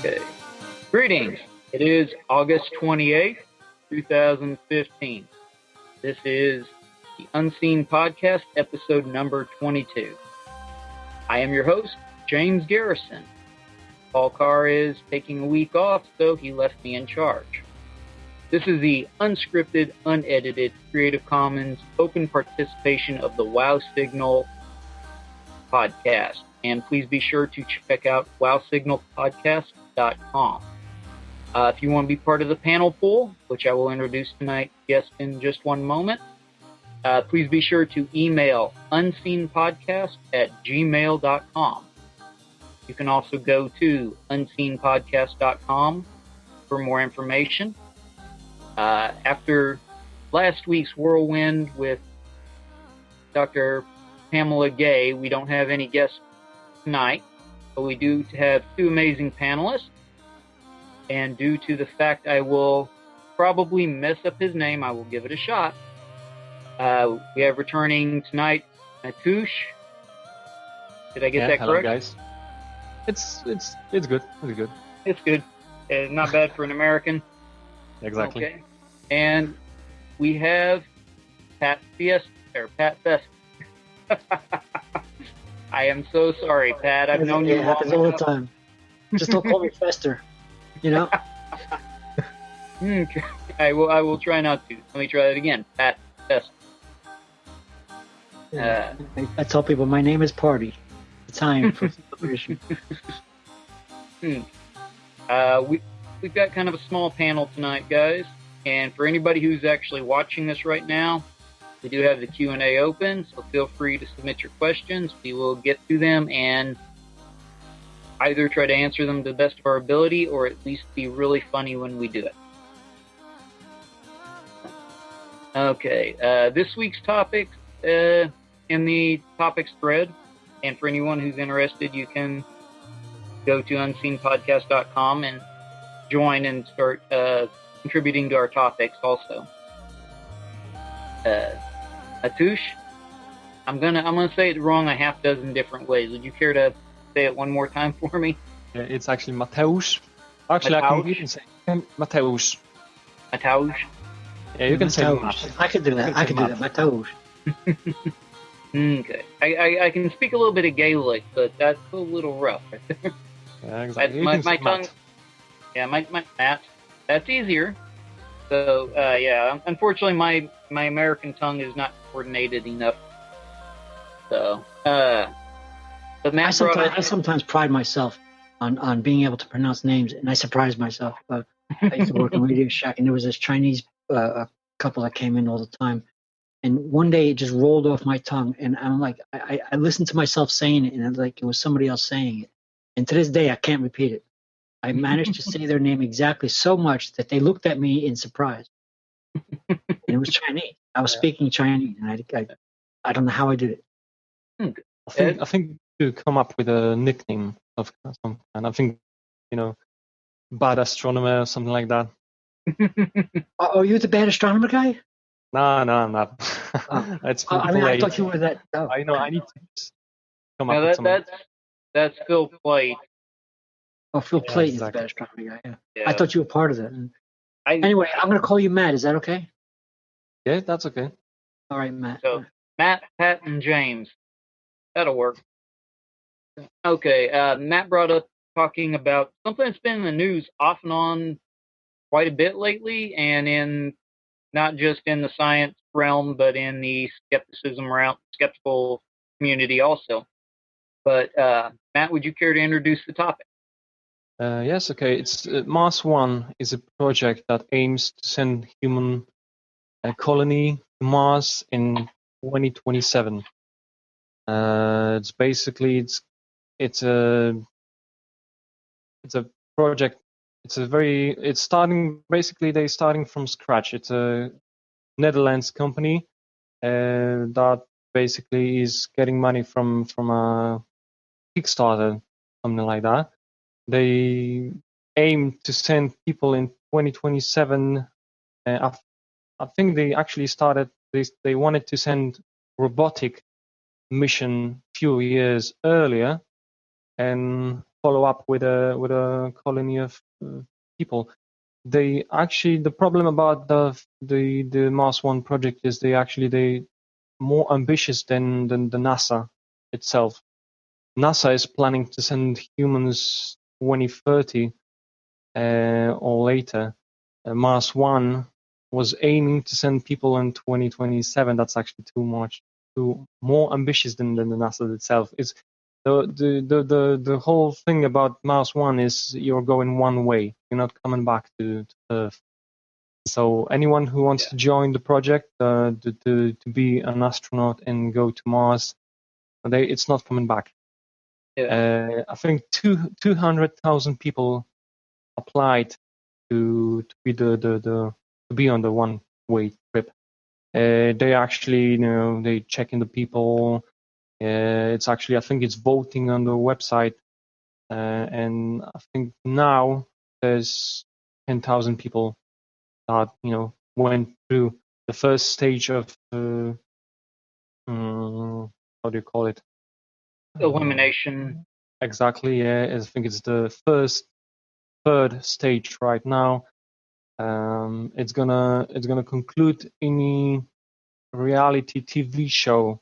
Okay. Greetings. It is August 28th, 2015. This is the Unseen Podcast, episode number 22. I am your host, James Garrison. Carr is taking a week off, so he left me in charge. This is the unscripted, unedited, Creative Commons, open participation of the Wow Signal podcast. And please be sure to check out wowsignalpodcast.com. If you want to be part of the panel pool, which I will introduce tonight's guest in just one moment, please be sure to email unseenpodcast@gmail.com. You can also go to unseenpodcast.com for more information. After last week's whirlwind with Dr. Pamela Gay, we don't have any guests tonight, but we do have two amazing panelists. And due to the fact I will probably mess up his name, I will give it a shot. We have returning tonight Mateusz. Did I get that correct? Hello, guys. It's good. It's good. It's good. Not bad for an American. Exactly. Okay. And we have Pat Festa. I am so sorry, Pat. I've known you It happens all the time. Just don't call me Fester. You know? Okay. I will try not to. Let me try that again. Pat Festa. I tell people my name is Party. Italian for celebration. We've got kind of a small panel tonight, guys. And for anybody who's actually watching this right now, we do have the Q&A open, so feel free to submit your questions. We will get to them and either try to answer them to the best of our ability or at least be really funny when we do it. Okay, this week's topics in the topics thread, and for anyone who's interested, you can go to unseenpodcast.com and join and start contributing to our topics also. Mateusz, I'm gonna say it wrong a half dozen different ways. Would you care to say it one more time for me? Yeah, it's actually Mateusz. Actually, Mateusz? I can even say Mateusz. Mateusz? Yeah, you can say Mateusz. I could do that. Mateusz. Okay. I can speak a little bit of Gaelic, but that's a little rough. Yeah, exactly. My tongue. Yeah, my Matt. That's easier. So yeah, unfortunately, my American tongue is not coordinated enough. So, but Matt I sometimes pride myself on being able to pronounce names, and I surprise myself. I used to work in Radio Shack, and there was this Chinese couple that came in all the time. And one day it just rolled off my tongue, and I'm like, I listened to myself saying it, and it was somebody else saying it. And to this day, I can't repeat it. I managed to say their name exactly so much that they looked at me in surprise. And it was Chinese. I was speaking Chinese, and I don't know how I did it. I think to come up with a nickname of some kind. I think, bad astronomer or something like that. Oh, you're the bad astronomer guy? No, I'm not. It's I thought you were that. Oh. I know. I need to come up with something. That's Phil Plate. Oh, Phil Plate is the bad astronomy guy. Yeah. I thought you were part of that. Anyway, I'm going to call you Matt. Is that okay? Yeah, that's okay. All right, Matt. So, Matt, Pat, and James. That'll work. Okay, Matt brought up talking about something that's been in the news off and on quite a bit lately, and in not just in the science realm, but in the skeptical community also. But Matt, would you care to introduce the topic? Yes, okay. It's Mars One is a project that aims to send human colony to Mars in 2027. It's basically it's a project. They're starting from scratch. It's a Netherlands company that basically is getting money from a Kickstarter, something like that. They aim to send people in 2027. I think they actually started. They wanted to send robotic mission few years earlier, and follow up with a colony of people. They actually, the problem about the Mars One project is they more ambitious than the NASA itself. NASA is planning to send humans 2030 or later. Mars One was aiming to send people in 2027. That's actually too more ambitious than the NASA itself. It's the whole thing about Mars One is you're going one way. You're not coming back to Earth. So anyone who wants to join the project to be an astronaut and go to Mars, it's not coming back. Yeah. I think 200,000 people applied to be to be on the one-way trip. They actually, they check in the people. It's actually, I think it's voting on the website, and I think now there's 10,000 people that went through the first stage of how do you call it? Elimination. Exactly. Yeah, I think it's the third stage right now. It's gonna conclude any reality TV show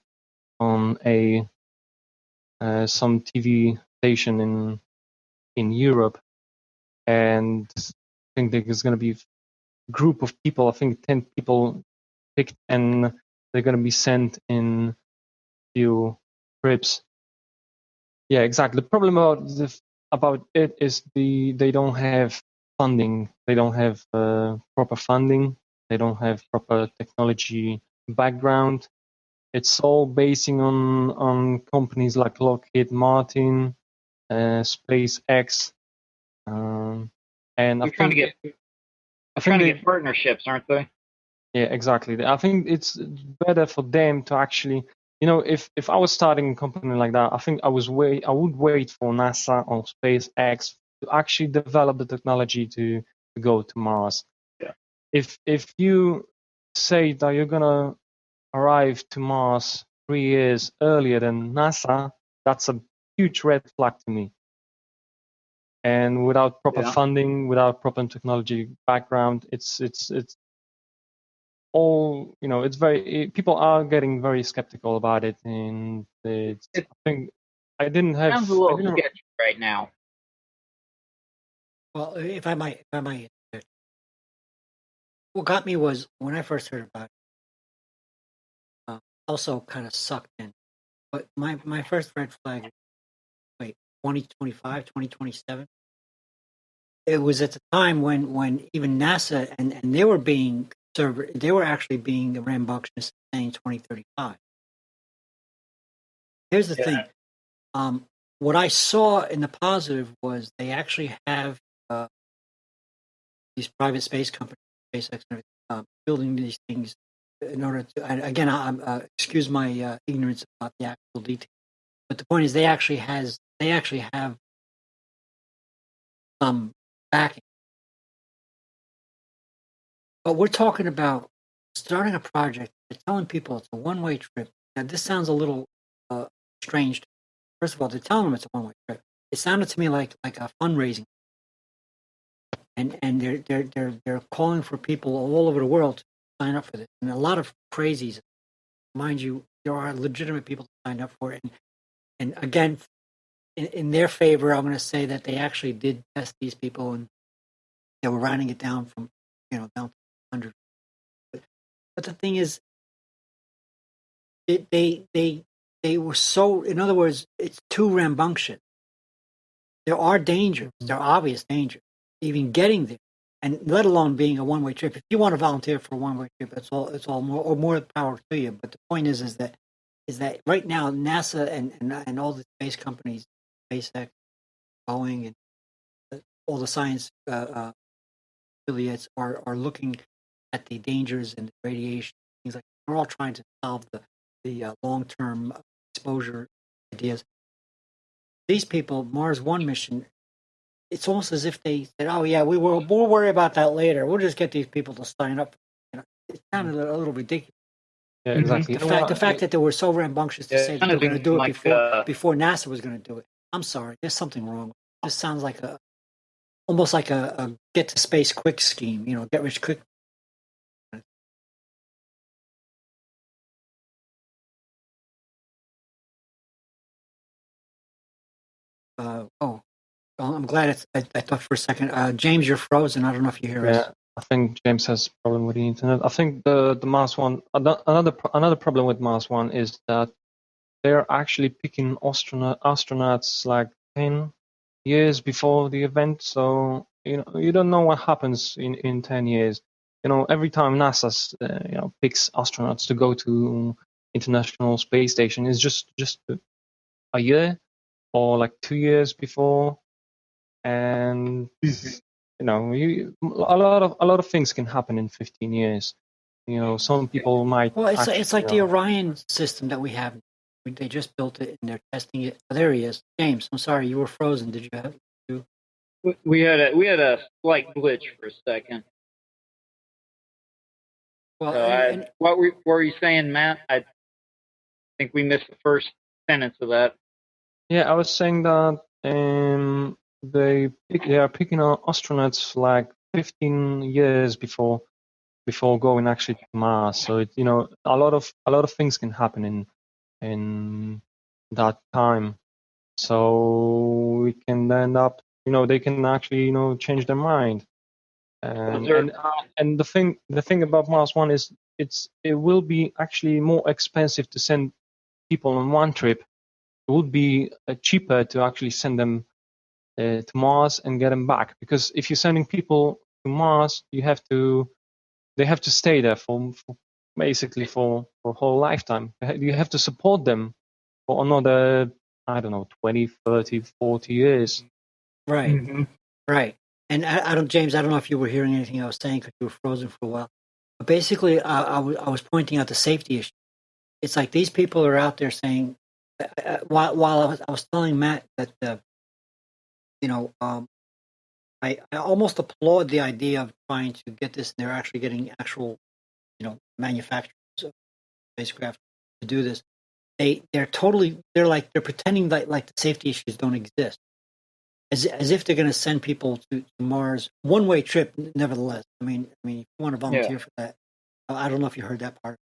on some TV station in Europe, and I think there's gonna be a group of people. I think 10 people picked, and they're gonna be sent in few trips. Yeah, exactly. The problem about it is they don't have funding. They don't have proper funding. They don't have proper technology background. It's all basing on companies like Lockheed Martin, SpaceX, and They're trying to get partnerships, aren't they? Yeah, exactly. I think it's better for them to actually, if I was starting a company like that, I think I would wait for NASA or SpaceX to actually develop the technology to go to Mars. Yeah. If you say that you're gonna arrive to Mars 3 years earlier than NASA, that's a huge red flag to me. And without proper funding, without proper technology background, it's all, it's people are getting very skeptical about it, and I think I didn't have. Sounds a little sketchy right now. Well, if I might, what got me was when I first heard about it. Also, kind of sucked in, but my first red flag. 2025, 2027. It was at the time when even NASA and they were being they were actually being rambunctious, saying 2035. Here's the thing. What I saw in the positive was they actually have these private space companies, SpaceX and everything, building these things in order to. And again, excuse my ignorance about the actual details, but the point is they actually have some backing. But we're talking about starting a project. They're telling people it's a one-way trip. Now, this sounds a little strange. First of all, they're telling them it's a one-way trip. It sounded to me like a fundraising, and they're calling for people all over the world to sign up for this. And a lot of crazies, mind you, there are legitimate people to sign up for it. And again, in their favor, I'm going to say that they actually did test these people, and they were rounding it down from down to 100. But the thing is, they were so. In other words, it's too rambunctious. There are dangers. There are obvious dangers, even getting there, and let alone being a one-way trip. If you want to volunteer for a one-way trip, it's all more power to you. But the point is that right now NASA and all the space companies, SpaceX, Boeing, and all the science affiliates are looking at the dangers and the radiation, things like that. We're all trying to solve the long-term exposure ideas. These people, Mars One mission, it's almost as if they said, "Oh yeah, we'll worry about that later. We'll just get these people to sign up." It sounded a little ridiculous. Yeah, exactly. The fact that they were so rambunctious to say that they were going to do it before NASA was going to do it. I'm sorry, there's something wrong. this sounds like almost like a get to space quick scheme. Get rich quick. I'm glad I thought for a second. James, you're frozen. I don't know if you hear us. Yeah, I think James has a problem with the internet. I think the Mars one. Another problem with Mars one is that they're actually picking astronauts like 10 years before the event. So you don't know what happens in 10 years. Every time NASA picks astronauts to go to International Space Station is just a year or like 2 years before, and a lot of things can happen in 15 years. Some people might. Well, it's like the Orion system that we have. They just built it and they're testing it. Oh, there he is, James. I'm sorry, you were frozen. Did you have? We had a slight glitch for a second. Well, so what were you saying, Matt? I think we missed the first sentence of that. Yeah, I was saying that they are picking astronauts like 15 years before going actually to Mars. So a lot of things can happen in that time. So we can end up, they can actually change their mind. And the thing about Mars One is it will be actually more expensive to send people on one trip. It would be cheaper to actually send them to Mars and get them back, because if you're sending people to Mars, they have to stay there for basically for a whole lifetime. You have to support them for another, I don't know, 20, 30, 40 years. Right. Mm-hmm. Right. And James, I don't know if you were hearing anything I was saying because you were frozen for a while. But basically, I was pointing out the safety issue. It's like these people are out there saying, while I was telling Matt that, I almost applaud the idea of trying to get this. And they're actually getting actual, manufacturers of spacecraft to do this. They're pretending that like the safety issues don't exist. As if they're going to send people to Mars, one-way trip. Nevertheless, I mean, if you want to volunteer for that, I don't know if you heard that part.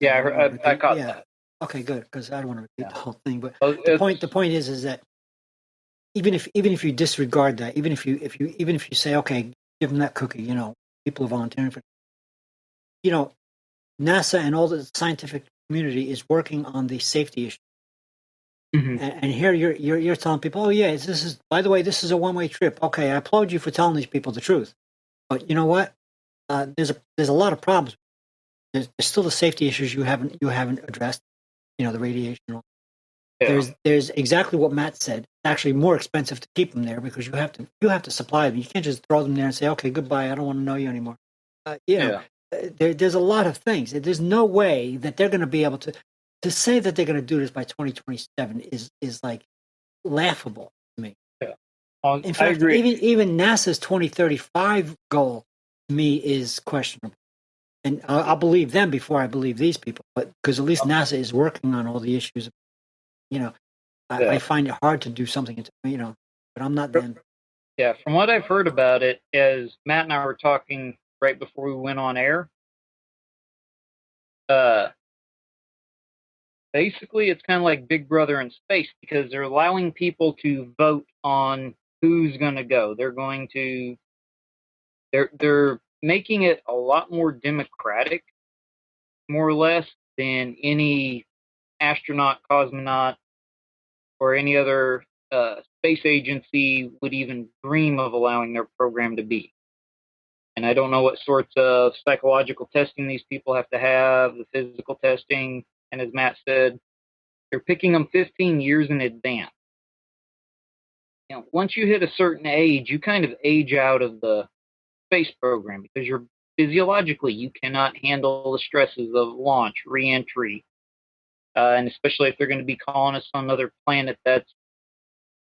Yeah, I caught that. Okay, good, because I don't want to repeat the whole thing. But the point is that even if you disregard that, even if you say, okay, give them that cookie, people are volunteering for, NASA and all the scientific community is working on the safety issue. Mm-hmm. And here you're telling people, oh yeah, this is, by the way, this is a one-way trip. Okay, I applaud you for telling these people the truth, but you know what? There's a lot of problems. There's still the safety issues you haven't addressed. The radiation. Yeah. There's exactly what Matt said. It's actually more expensive to keep them there because you have to supply them. You can't just throw them there and say, okay, goodbye. I don't want to know you anymore. There's a lot of things. There's no way that they're going to be able to say that they're going to do this by 2027 is like laughable to me. Yeah. In fact, I agree. Even NASA's 2035 goal to me is questionable. And I'll believe them before I believe these people, but because at least NASA is working on all the issues. I find it hard to do something, but I'm not them. Yeah, from what I've heard about it, as Matt and I were talking right before we went on air, basically it's kind of like Big Brother in space because they're allowing people to vote on who's going to go. They're making it a lot more democratic, more or less, than any astronaut, cosmonaut, or any other space agency would even dream of allowing their program to be. And I don't know what sorts of psychological testing these people have to have, the physical testing, and as Matt said, they're picking them 15 years in advance. Once you hit a certain age, you kind of age out of the space program because you're physiologically, you cannot handle the stresses of launch, re-entry, and especially if they're going to be colonists on another planet, that's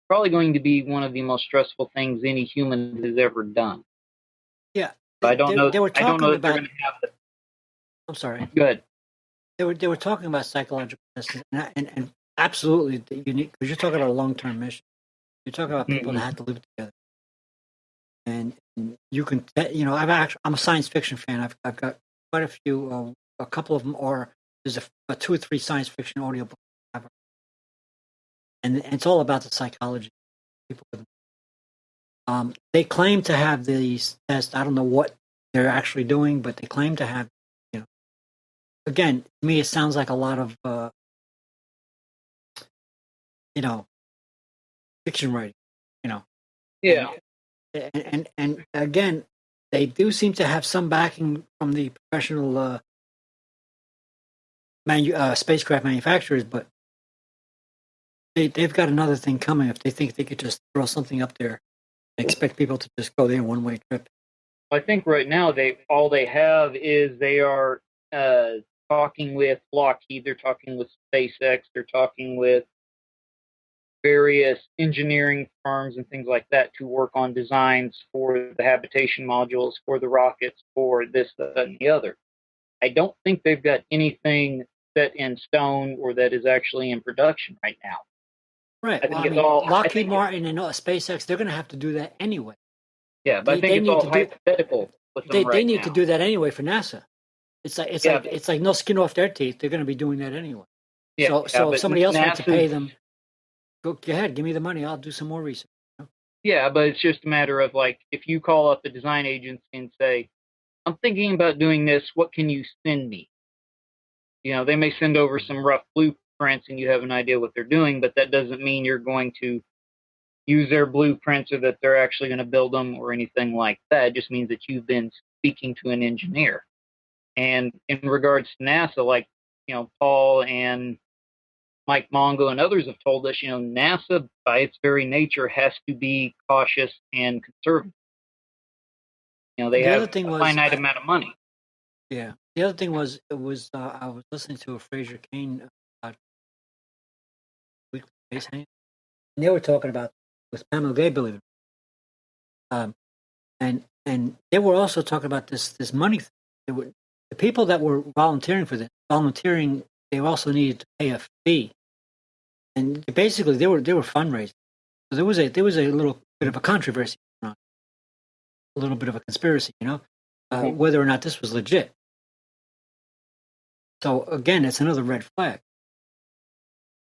probably going to be one of the most stressful things any human has ever done. Yeah, I don't know. They were talking I don't know about. They're going to have it. I'm sorry. Good. They were talking about psychological testing, and absolutely unique because you're talking about a long-term mission. You're talking about people that Mhm. had to live together, and you can, I'm a science fiction fan. I've got quite a few, a couple of them, or there's a 2 or 3 science fiction audiobooks, and it's all about the psychology of people. They claim to have these tests. I don't know what they're actually doing, but they claim to have. Again, to me, it sounds like a lot of fiction writing. Yeah. And again, they do seem to have some backing from the professional spacecraft manufacturers, but they've got another thing coming if they think they could just throw something up there and expect people to just go there one-way trip. I think right now all they have is they are talking with Lockheed, they're talking with SpaceX, they're talking with various engineering firms and things like that to work on designs for the habitation modules, for the rockets, for this, that, and the other. I don't think they've got anything set in stone or that is actually in production right now. Right. I think it's all Lockheed Martin and SpaceX, they're going to have to do that anyway. Yeah, but I think it's all hypothetical with them right now. They need to do that anyway for NASA. It's like no skin off their teeth. They're going to be doing that anyway. So if somebody else wants to pay them, go ahead, give me the money. I'll do some more research. Yeah, but it's just a matter of like if you call up the design agency and say, "I'm thinking about doing this. What can you send me?" They may send over some rough blueprints and you have an idea what they're doing, but that doesn't mean you're going to use their blueprints or that they're actually going to build them or anything like that. It just means that you've been speaking to an engineer. And in regards to NASA, like, Paul and Mike Mongo and others have told us, NASA by its very nature has to be cautious and conservative. They have a finite amount of money. Yeah. The other thing was, I was listening to a Fraser Cain weekly space hang, and they were talking about with Pamela, believe it. And they were also talking about this money thing. The people that were volunteering for this, they also needed to pay a fee, and basically they were fundraising. So there was a little bit of a controversy, a little bit of a conspiracy, whether or not this was legit. So again, it's another red flag.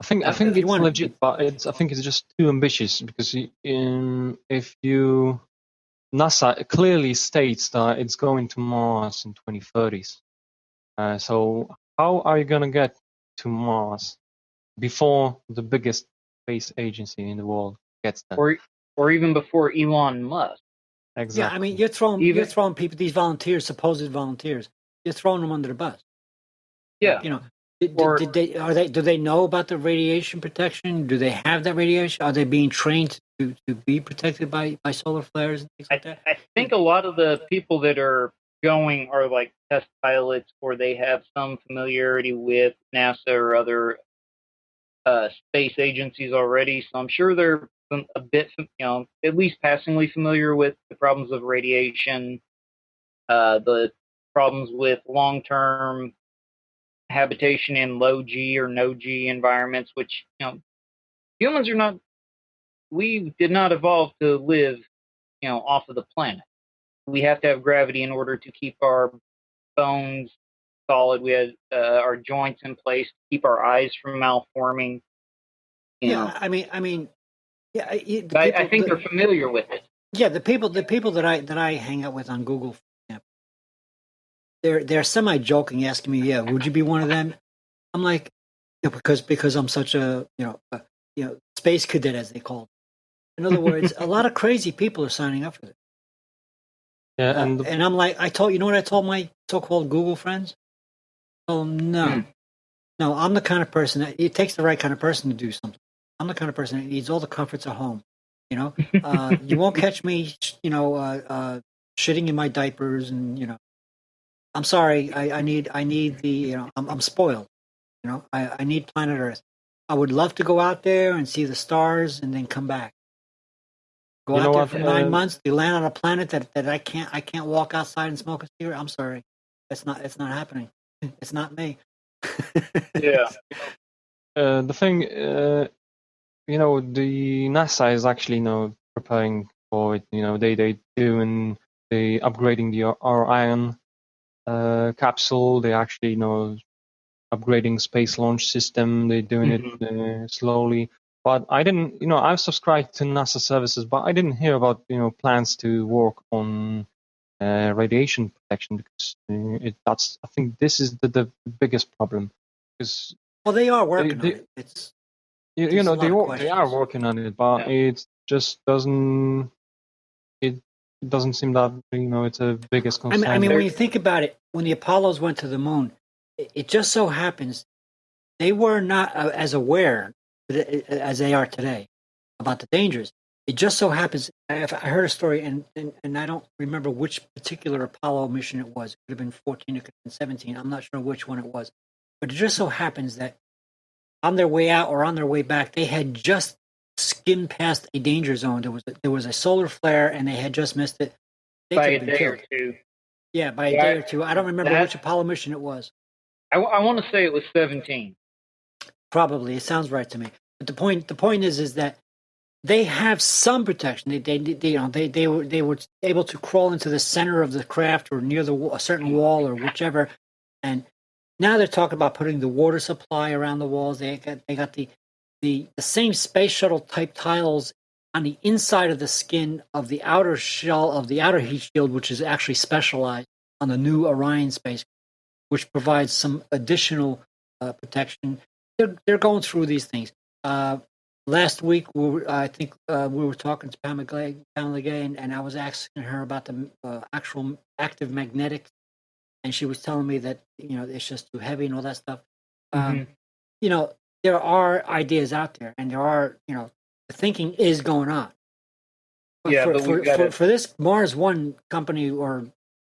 I think it's legit, but I think it's just too ambitious because if NASA clearly states that it's going to Mars in 2030s. So how are you going to get to Mars before the biggest space agency in the world gets there? Or even before Elon Musk. Exactly. Yeah, I mean, you're throwing people, these volunteers, supposed volunteers, you're throwing them under the bus. Yeah. Do they know about the radiation protection? Do they have that radiation? Are they being trained to be protected by solar flares and things like that? I think a lot of the people that are going are like test pilots, or they have some familiarity with NASA or other space agencies already. So I'm sure they're a bit, at least passingly familiar with the problems of radiation, the problems with long-term habitation in low G or no G environments, which, humans are not, we did not evolve to live, off of the planet. We have to have gravity in order to keep our bones solid. We had our joints in place to keep our eyes from malforming. I mean, yeah. I think they're familiar with it. Yeah, the people that I hang out with on Google, they're semi-joking, asking me, "Yeah, would you be one of them?" I'm like, because I'm such a space cadet, as they call it. In other words, a lot of crazy people are signing up for this. Yeah, and I'm like, I told my so-called Google friends? Oh no, I'm the kind of person that it takes the right kind of person to do something. I'm the kind of person that needs all the comforts at home. You won't catch me, shitting in my diapers, and I'm sorry. I need the, I'm spoiled. I need planet Earth. I would love to go out there and see the stars and then come back. Go out there for 9 months. You land on a planet that I can't walk outside and smoke a cigarette. I'm sorry, it's not happening. It's not me. Yeah. The thing, the NASA is actually, preparing for it. They doing they upgrading the Orion capsule. They actually, upgrading space launch system. They're doing it slowly. But I didn't, I've subscribed to NASA services, but I didn't hear about, plans to work on radiation protection, because I think this is the biggest problem. Because they are working on it. It's they are working on it, but it just doesn't seem that it's a biggest concern. I mean, when you think about it, when the Apollos went to the moon, it just so happens they were not as aware as they are today about the dangers. It just so happens, I heard a story, and I don't remember which particular Apollo mission it was. It could have been 14, it could have been 17. I'm not sure which one it was. But it just so happens that on their way out or on their way back, they had just skimmed past a danger zone. There was a solar flare, and they had just missed it. They by a day or two. Yeah, by a day or two. I don't remember which Apollo mission it was. I want to say it was 17. Probably, it sounds right to me. But the point is that they have some protection. They were able to crawl into the center of the craft or near a certain wall or whichever. And now they're talking about putting the water supply around the walls. They got the same space shuttle type tiles on the inside of the skin of the outer shell of the outer heat shield, which is actually specialized on the new Orion space, which provides some additional protection. They're going through these things. Last week, I think we were talking to Pamela Gay, and I was asking her about the actual active magnetics, and she was telling me that it's just too heavy and all that stuff. There are ideas out there, and there are the thinking is going on. But for this Mars One company or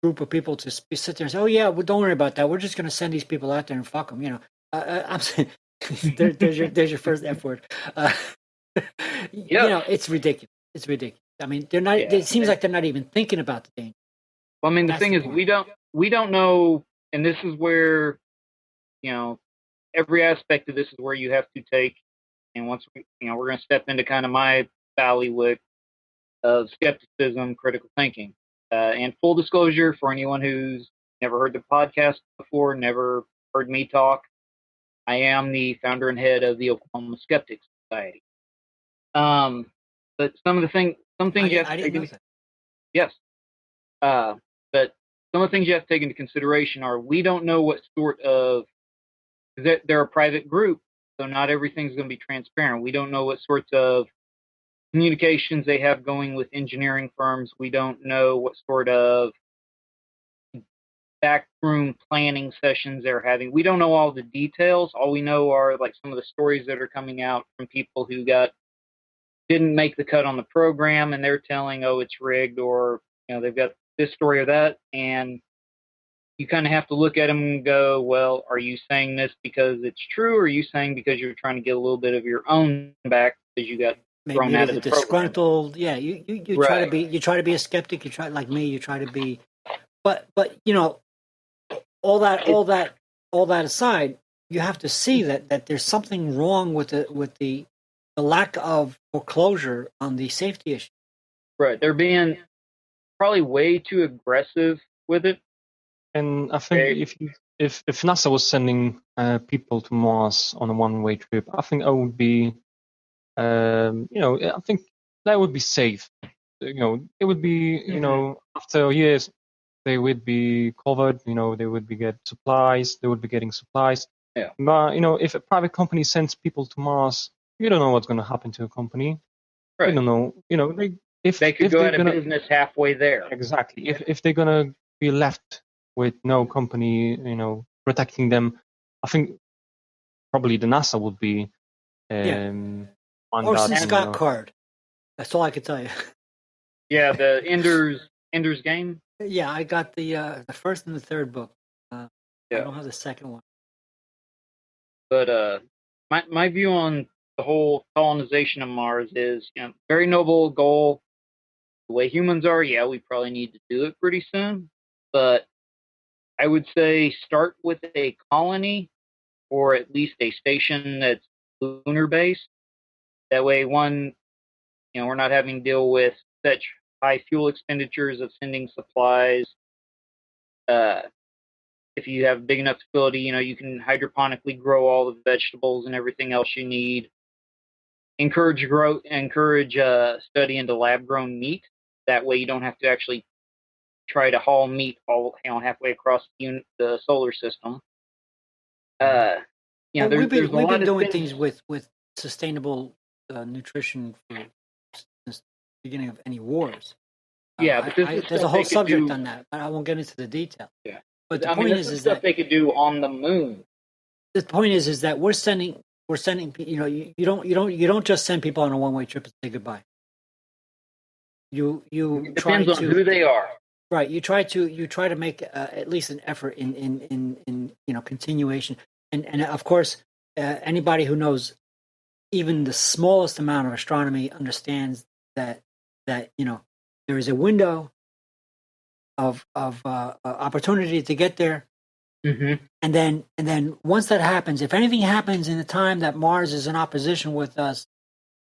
group of people to sit there and say, "Oh yeah, well, don't worry about that. We're just going to send these people out there and fuck them," I'm saying. There's your first F word. It's ridiculous. It's ridiculous. I mean, they're not. It seems like they're not even thinking about the danger. Well, I mean, the thing is, we don't know, and this is where, every aspect of this is where you have to take, and once we're going to step into kind of my bailiwick of skepticism, critical thinking, and full disclosure for anyone who's never heard the podcast before, never heard me talk. I am the founder and head of the Oklahoma Skeptics Society. But some things you have to take into yes. But some of the things you have to take into consideration are we don't know what sort of they're a private group, so not everything's going to be transparent. We don't know what sorts of communications they have going with engineering firms. We don't know what sort of backroom planning sessions they're having. We don't know all the details. All we know are like some of the stories that are coming out from people who didn't make the cut on the program, and they're telling, oh, it's rigged, or they've got this story or that, and you kind of have to look at them and go, well, are you saying this because it's true, or are you saying because you're trying to get a little bit of your own back because you got thrown out of the disgruntled program? Yeah, you try to be a skeptic. You try, like me, you try to be, but all that aside, you have to see that there's something wrong with the lack of foreclosure on the safety issue. Right, they're being probably way too aggressive with it. And I think if NASA was sending people to Mars on a one-way trip, I think that would be, I think that would be safe. It would be, after years, they would be covered. They would be getting supplies. Yeah. But if a private company sends people to Mars, you don't know what's going to happen to a company. Right. You don't know. They could go out of business halfway there. Exactly. If they're gonna be left with no company, protecting them, I think probably the NASA would be. Orson Scott Card. That's all I can tell you. Yeah, the Ender's Game. Yeah, I got the first and the third book. I don't have the second one. But my view on the whole colonization of Mars is, very noble goal. The way humans are, we probably need to do it pretty soon. But I would say start with a colony, or at least a station that's lunar based, That way, we're not having to deal with such high fuel expenditures of sending supplies. If you have a big enough facility, you can hydroponically grow all the vegetables and everything else you need. Encourage study into lab-grown meat. That way, you don't have to actually try to haul meat all halfway across the solar system. We've been doing things with sustainable nutrition since the beginning of any wars. Yeah, but there's a whole subject on that. I won't get into the detail. Yeah, but the point is stuff that they could do on the moon. The point is that we're sending. You don't just send people on a one-way trip and say goodbye. It depends on who they are. Right. You try to make at least an effort in continuation. And of course, anybody who knows even the smallest amount of astronomy understands that there is a window of opportunity to get there, and then once that happens, if anything happens in the time that Mars is in opposition with us,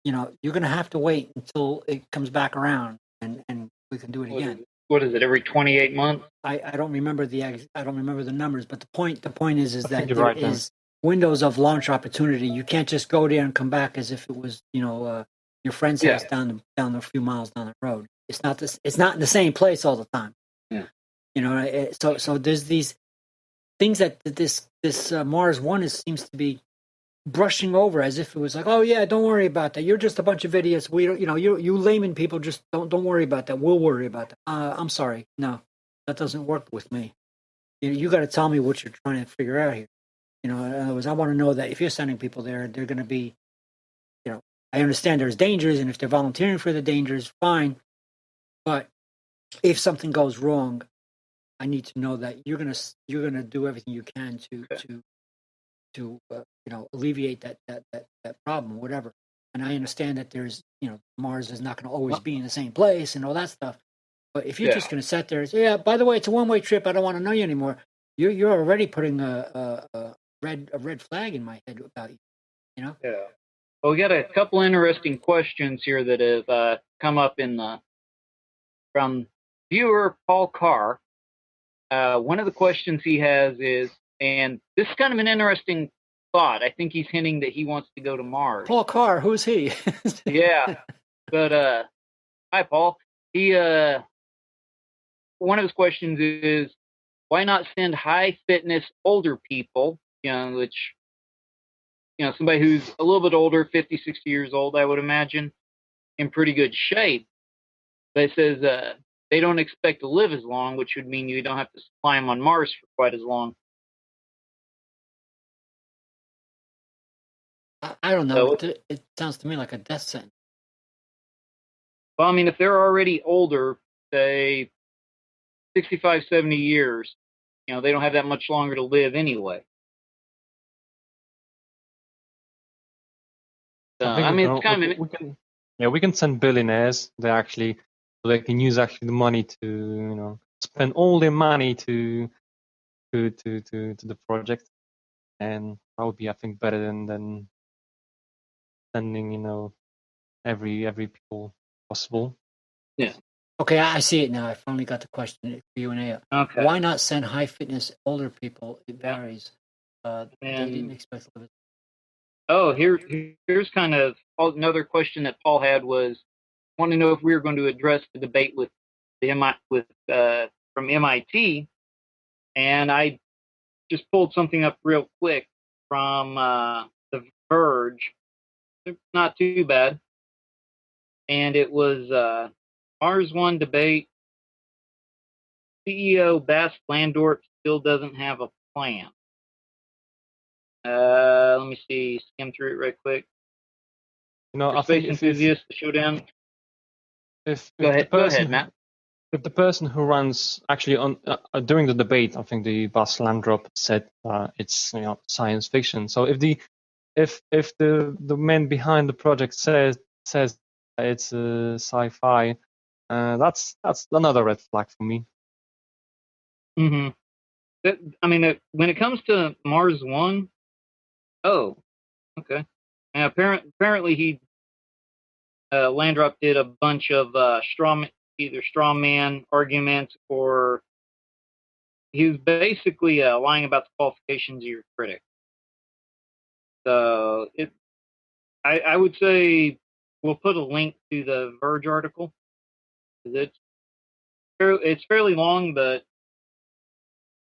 you're going to have to wait until it comes back around, and we can do it again. What is it? Every 28 months? I don't remember the numbers, but the point is that there is windows of launch opportunity. You can't just go there and come back as if it was your friend's house down a few miles down the road. It's not in the same place all the time. Yeah. So there's these things that this Mars One seems to be brushing over as if it was like, oh yeah, don't worry about that. You're just a bunch of idiots. We don't, you layman people just don't worry about that. We'll worry about that. I'm sorry, no, that doesn't work with me. You got to tell me what you're trying to figure out here. In other words, I want to know that if you're sending people there, they're going to be, I understand there's dangers, and if they're volunteering for the dangers, fine. But if something goes wrong, I need to know that you're gonna do everything you can to alleviate that problem, whatever. And I understand that there's, Mars is not going to always be in the same place and all that stuff. But if you're just going to sit there and say, yeah, by the way, it's a one-way trip, I don't want to know you anymore, you're already putting a red flag in my head about you. Yeah. Well, we got a couple interesting questions here that have come up from viewer Paul Carr. One of the questions he has is, and this is kind of an interesting thought. I think he's hinting that he wants to go to Mars. Paul Carr, who's he? Yeah, but hi, Paul. He one of his questions is, why not send high fitness older people? Which somebody who's a little bit older, 50, 60 years old, I would imagine, in pretty good shape. But it says they don't expect to live as long, which would mean you don't have to climb on Mars for quite as long. I don't know. It sounds to me like a death sentence. Well, I mean, if they're already older, say 65, 70 years, they don't have that much longer to live anyway. It's kind of... we can send billionaires. They can use the money to spend all their money to the project, and that would be, I think, better than sending every people possible. Yeah. Okay, I see it now. I finally got the question for you and Aya. Okay. Why not send high fitness older people? It varies. They didn't expect to live. Oh, here's kind of another question that Paul had was wanting to know if we were going to address the debate with from MIT, and I just pulled something up real quick from The Verge. Not too bad, and it was Mars One debate. CEO Bas Landorp still doesn't have a plan. Let me see. Skim through it right quick. I think enthusiast showdown. Go ahead, Matt. If the person who runs actually on during the debate, I think the Bas Landorp said it's science fiction. So if the man behind the project says it's sci-fi, that's another red flag for me. Mm-hmm. When it comes to Mars One, oh, okay. And apparently he Landrop did a bunch of either straw man arguments, or he was basically lying about the qualifications of your critic. So I would say we'll put a link to the Verge article. It's fairly long, but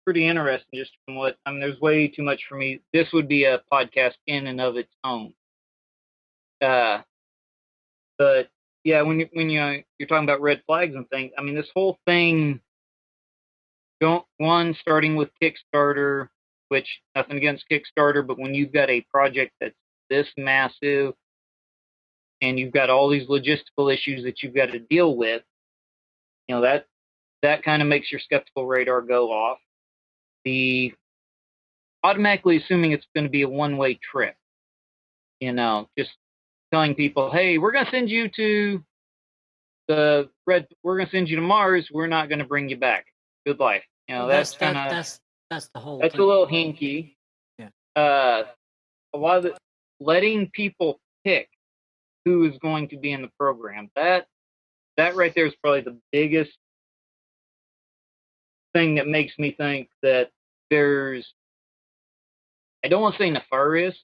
pretty interesting. Just from there's way too much for me. This would be a podcast in and of its own. But yeah, when you're talking about red flags and things, I mean, this whole thing. Starting with Kickstarter, which nothing against Kickstarter, but when you've got a project that's this massive and you've got all these logistical issues that you've got to deal with, that kind of makes your skeptical radar go off. The automatically assuming it's going to be a one-way trip, just telling people, hey, we're going to send you to we're going to send you to Mars. We're not going to bring you back. Good life. That's kind of that's the whole. That's thing. A little hinky. Yeah. A lot of letting people pick who is going to be in the program. That right there is probably the biggest thing that makes me think that there's, I don't want to say nefarious,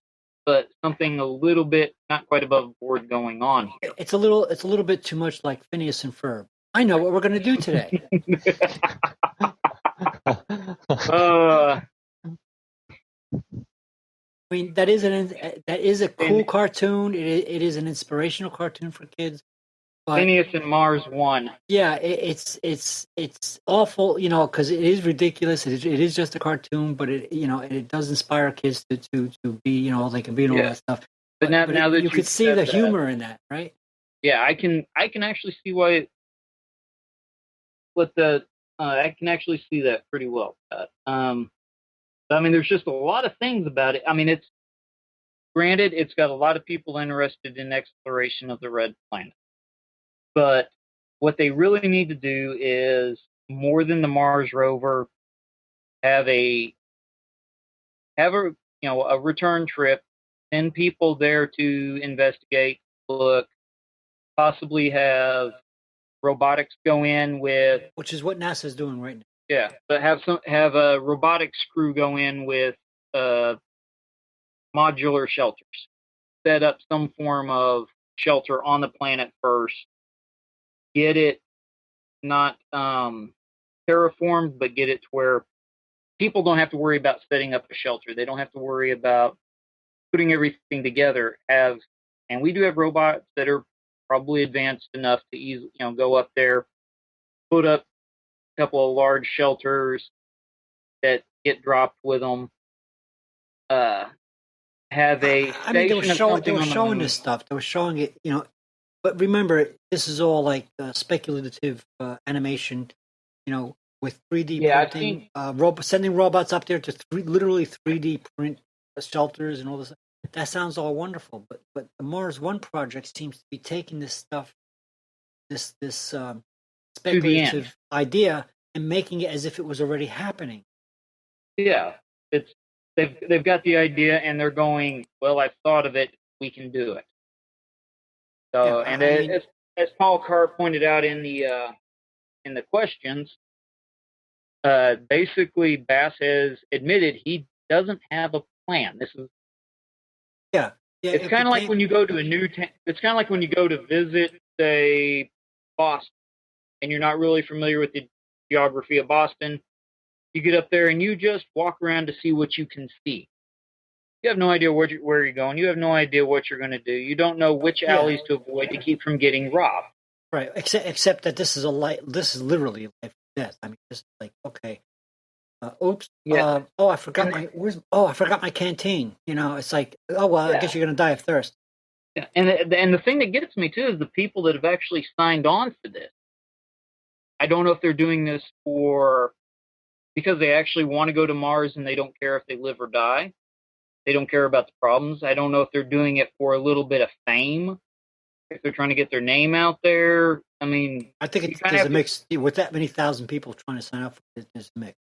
but something a little bit not quite above board going on here. It's a little bit too much like Phineas and Ferb. I know what we're going to do today. I mean, that is a cool cartoon. It is an inspirational cartoon for kids. But, Phineas and Mars 1. Yeah, it's awful, because it is ridiculous. It is just a cartoon, but it does inspire kids to be, they can be and all that stuff. But now that you could see the humor in that, right? Yeah, I can actually see why. I can actually see that pretty well. I mean, there's just a lot of things about it. I mean, it's got a lot of people interested in exploration of the red planet. But what they really need to do is, more than the Mars rover, have a return trip, send people there to investigate, look, possibly have robotics go in with, which is what NASA's doing right now. Yeah, but have a robotics crew go in with modular shelters, set up some form of shelter on the planet first, get it not terraformed, but get it to where people don't have to worry about setting up a shelter. They don't have to worry about putting everything together. And we do have robots that are probably advanced enough to easily, go up there, put up a couple of large shelters that get dropped with them. Have a station. I mean, they were showing this stuff. They were showing it, But remember, this is all like speculative animation, with 3D printing. Sending robots up there to literally 3D print shelters and all this. That sounds all wonderful, but the Mars One project seems to be taking this stuff, this speculative idea, and making it as if it was already happening. Yeah, they've got the idea and they're going, well, I've thought of it. We can do it. So, as Paul Carr pointed out in the questions, basically Bass has admitted he doesn't have a plan. This is it's kind of like when you go to it's kind of like when you go to visit, say, Boston, and you're not really familiar with the geography of Boston. You get up there and you just walk around to see what you can see. You have no idea where you're going. You have no idea what you're going to do. You don't know which alleys to avoid to keep from getting robbed. Right. Except that this is literally life or death. I mean, this is like, okay. Oops. Yeah. I forgot my canteen. It's like, I guess you're going to die of thirst. Yeah. And the thing that gets me too is the people that have actually signed on for this. I don't know if they're doing this because they actually want to go to Mars and they don't care if they live or die. They don't care about the problems. I don't know if they're doing it for a little bit of fame, if they're trying to get their name out there. I mean, I think there's a mix. With that many thousand people trying to sign up for it, there's a mix.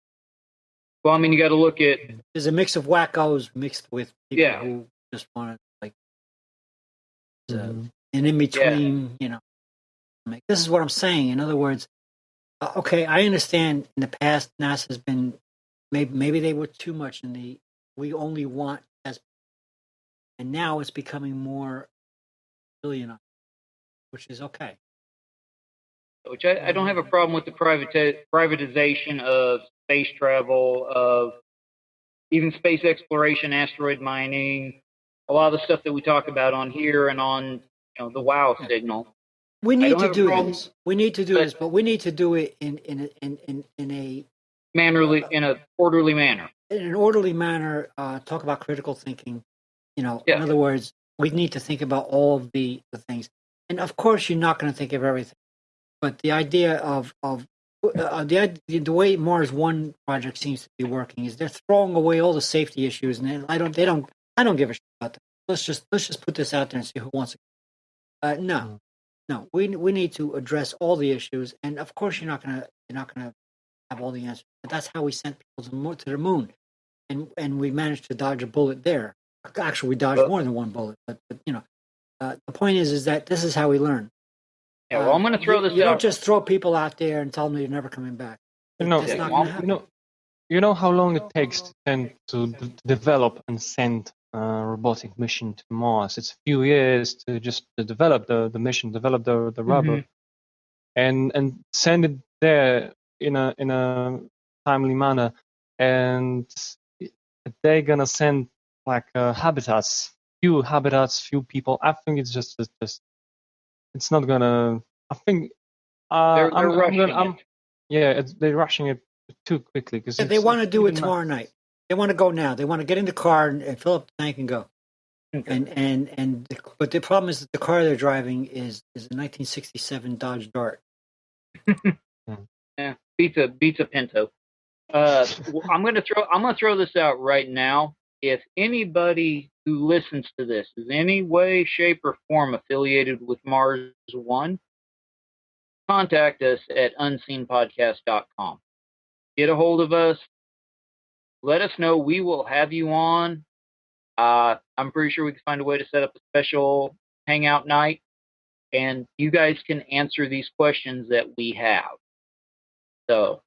Well, I mean, you got to look at... There's a mix of wackos mixed with people who just want to, And in between, this is what I'm saying. In other words, okay, I understand in the past NASA's been, maybe they were too much in the, we only want as, and now it's becoming more billionized, which is okay. Which I don't have a problem with the privatization of space travel, of even space exploration, asteroid mining, a lot of the stuff that we talk about on here and on the WOW signal. We need to do this. We need to do this, but we need to do it in a orderly manner. In an orderly manner. Talk about critical thinking. In other words, we need to think about all of the things, and of course, you're not going to think of everything. But the idea of the way Mars One project seems to be working is they're throwing away all the safety issues, and I don't give a shit about that. Let's just put this out there and see who wants it. No, we need to address all the issues, and of course you're not gonna have all the answers. But that's how we sent people to the moon, and we managed to dodge a bullet there. Actually, we dodged more than one bullet, but the point is that this is how we learn. Yeah, well, I'm going to throw this out. You don't just throw people out there and tell them you're never coming back. You know how long it takes to develop and send a robotic mission to Mars. It's a few years to just develop the mission, develop the rubber, and send it there in a timely manner. And they're gonna send like few habitats, few people. I think it's just it's not gonna. I think they're rushing it. They're rushing it too quickly because they want to do it tomorrow night. They want to go now. They want to get in the car and fill up the tank and go. Okay. But the problem is that the car they're driving is a 1967 Dodge Dart. Yeah, beats a Pinto. I'm gonna throw this out right now. If anybody who listens to this is any way, shape, or form affiliated with Mars One, contact us at unseenpodcast.com. Get a hold of us. Let us know. We will have you on. I'm pretty sure we can find a way to set up a special hangout night, and you guys can answer these questions that we have. So,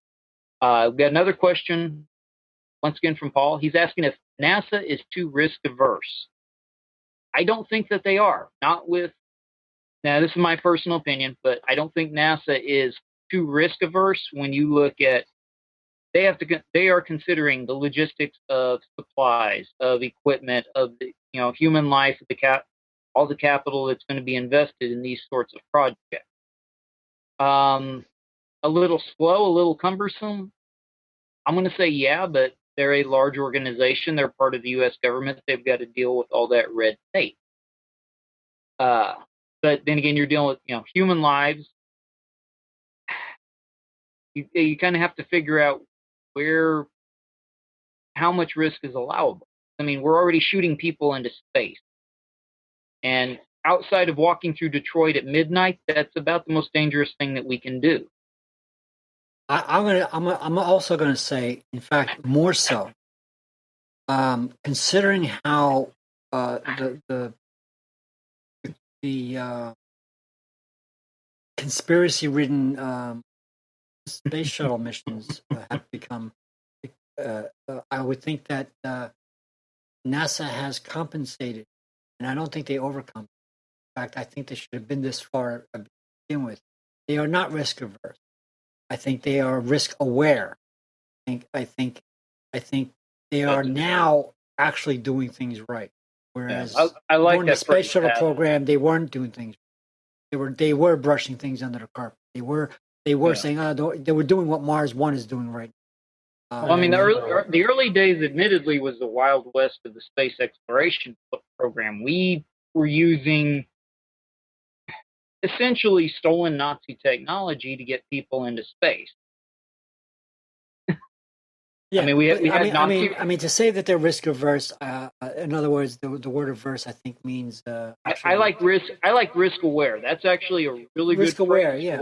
we've got another question, once again from Paul. He's asking if NASA is too risk averse. I don't think that they are. Now, this is my personal opinion, but I don't think NASA is too risk averse when you look at they are considering the logistics of supplies, of equipment, of the human life, all the capital that's going to be invested in these sorts of projects. A little slow, a little cumbersome. I'm going to say yeah, but they're a large organization. They're part of the U.S. government. They've got to deal with all that red tape. But then again, you're dealing with human lives. You kind of have to figure out how much risk is allowable. I mean, we're already shooting people into space, and outside of walking through Detroit at midnight, that's about the most dangerous thing that we can do. I'm also gonna say, in fact, more so. Considering how the conspiracy-ridden space shuttle missions have become, I would think that NASA has compensated, and I don't think they overcome. In fact, I think they should have been this far to begin with. They are not risk averse. I think they are risk aware. I think they are now actually doing things right. Whereas I like during the space shuttle program, they weren't doing things. They were brushing things under the carpet. They were saying they were doing what Mars One is doing right now. Well, I mean, the early days, admittedly, was the Wild West of the space exploration program. We were using essentially stolen Nazi technology to get people into space. Yeah, I mean, we had Nazi. I mean, to say that they're risk averse. In other words, the word averse, I think, means. I like risk. I like risk aware. That's actually a really risk good aware. Yeah,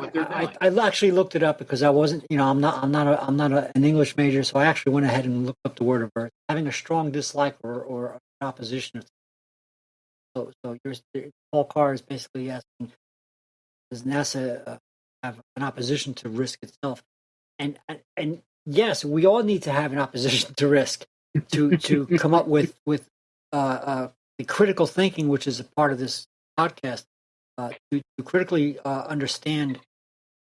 I actually looked it up because I wasn't. I'm not an English major, so I actually went ahead and looked up the word averse. Having a strong dislike or opposition. So Paul Carr is basically asking, does NASA have an opposition to risk itself? And yes, we all need to have an opposition to risk to come up with the critical thinking, which is a part of this podcast, to critically understand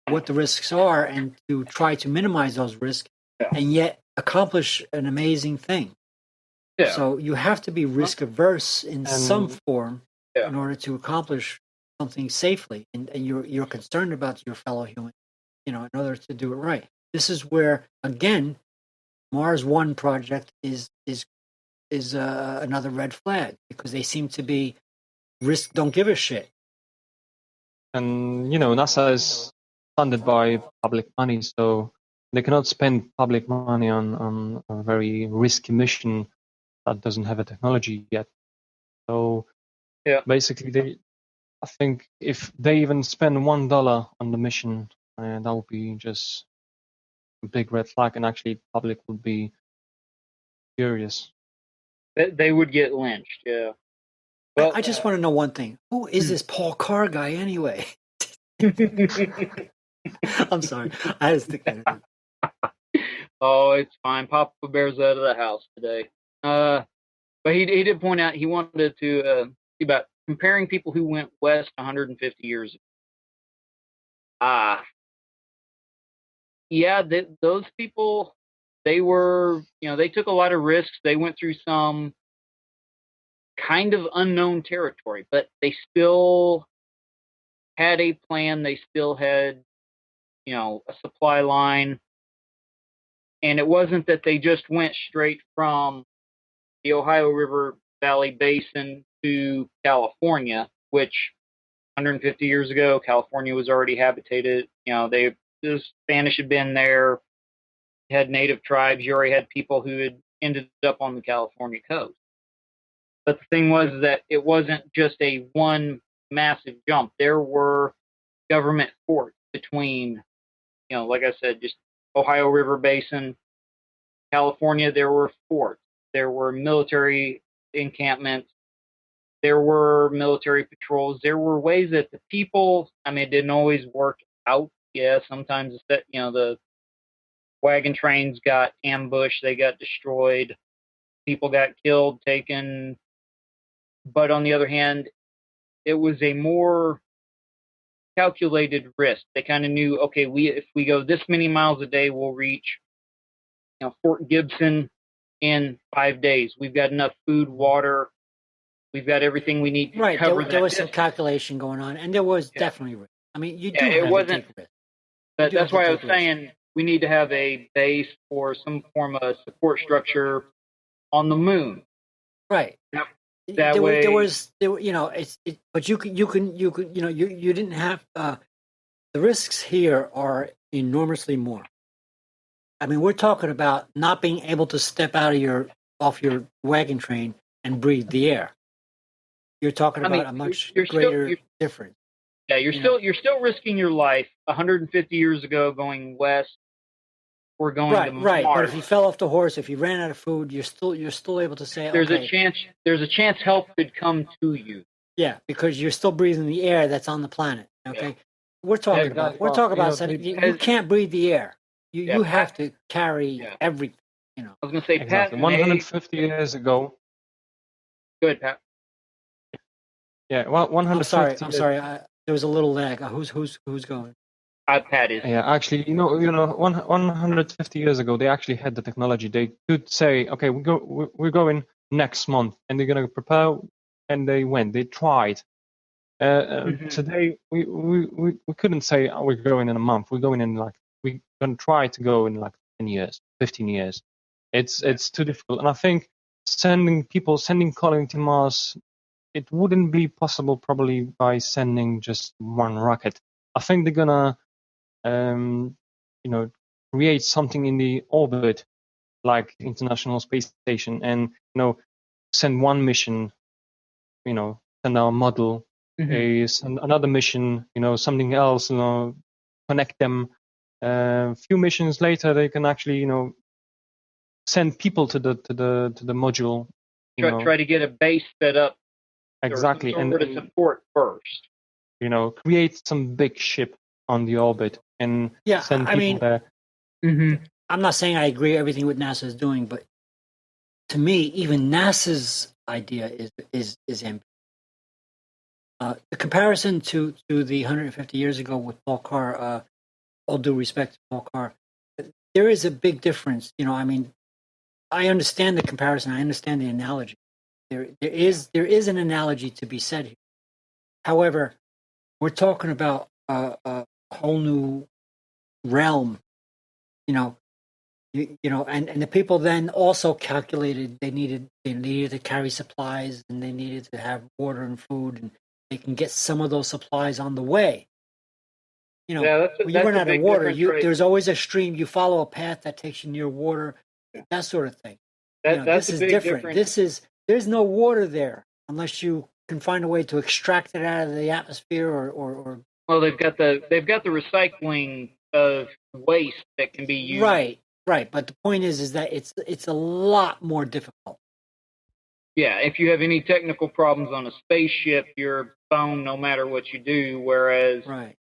what the risks are and to try to minimize those risks, and yet accomplish an amazing thing. Yeah. So you have to be risk averse in some form in order to accomplish something safely, and you're concerned about your fellow human, in order to do it right. This is where, again, Mars One project is another red flag, because they seem to be don't give a shit. And NASA is funded by public money, so they cannot spend public money on a very risky mission that doesn't have a technology yet. So basically, I think if they even spend $1 on the mission, that would be just a big red flag, and actually public would be furious. They would get lynched. Yeah. Well, I just want to know one thing: who is this Paul Carr guy anyway? I'm sorry, I had to stick that in. Oh, it's fine. Papa Bear's out of the house today. But he did point out he wanted to see about comparing people who went west 150 years ago. Those people, they were, they took a lot of risks. They went through some kind of unknown territory, but they still had a plan. They still had, a supply line. And it wasn't that they just went straight from the Ohio River Valley Basin to California, which 150 years ago, California was already habitated. The Spanish had been there, had native tribes. You already had people who had ended up on the California coast. But the thing was that it wasn't just a one massive jump. There were government forts between, like I said, just Ohio River Basin, California. There were forts. There were military encampments. There were military patrols. There were ways that the people, it didn't always work out. Yeah, sometimes the wagon trains got ambushed. They got destroyed. People got killed, taken. But on the other hand, it was a more calculated risk. They kind of knew, okay, if we go this many miles a day, we'll reach, Fort Gibson in 5 days. We've got enough food, water. We've got everything we need to cover that. There was some calculation going on, and there was definitely risk. You do have to take risk. But that's why I was saying we need to have a base or some form of support structure on the moon. Right. That way, but you didn't have the risks here are enormously more. We're talking about not being able to step off your wagon train and breathe the air. You're talking about a much greater difference. Yeah, you're still risking your life 150 years ago going west or going to Mars. Right. But if you fell off the horse, if you ran out of food, you're still able to say there's a chance help could come to you. Yeah, because you're still breathing the air that's on the planet. Okay, we're talking about something. You can't breathe the air. You have to carry everything. I was going to say, exactly. 150 years ago. Good, Pat. Yeah, well, 150. I'm sorry. There was a little lag. Who's going? Pat is. Yeah, actually, 150 years ago, they actually had the technology. They could say, okay, we're going next month, and they're going to prepare, and they went. They tried. Today, we couldn't say we're going in a month. We're going in we're going to try to go in 10 years, 15 years. It's too difficult, and I think sending colony to Mars, it wouldn't be possible probably by sending just one rocket. I think they're gonna, create something in the orbit, like International Space Station, and send one mission, send our model, send another mission, something else, connect them. A few missions later, they can actually, send people to the module. Try to get a base set up. Exactly, or some sort of support first. Create some big ship on the orbit and send people there. Mm-hmm. I'm not saying I agree with everything what NASA is doing, but to me, even NASA's idea is ambiguous. The comparison to the 150 years ago with Paul Carr, all due respect to Paul Carr, there is a big difference. I understand the comparison. I understand the analogy. There is an analogy to be said here. However, we're talking about a whole new realm, and the people then also calculated they needed to carry supplies, and they needed to have water and food, and they can get some of those supplies on the way. When you run out of water, there's always a stream. You follow a path that takes you near water, that sort of thing. This is different. There's no water there unless you can find a way to extract it out of the atmosphere or. Well, they've got the recycling of waste that can be used. Right. But the point is that it's a lot more difficult. Yeah, if you have any technical problems on a spaceship, you're boned no matter what you do. Whereas, if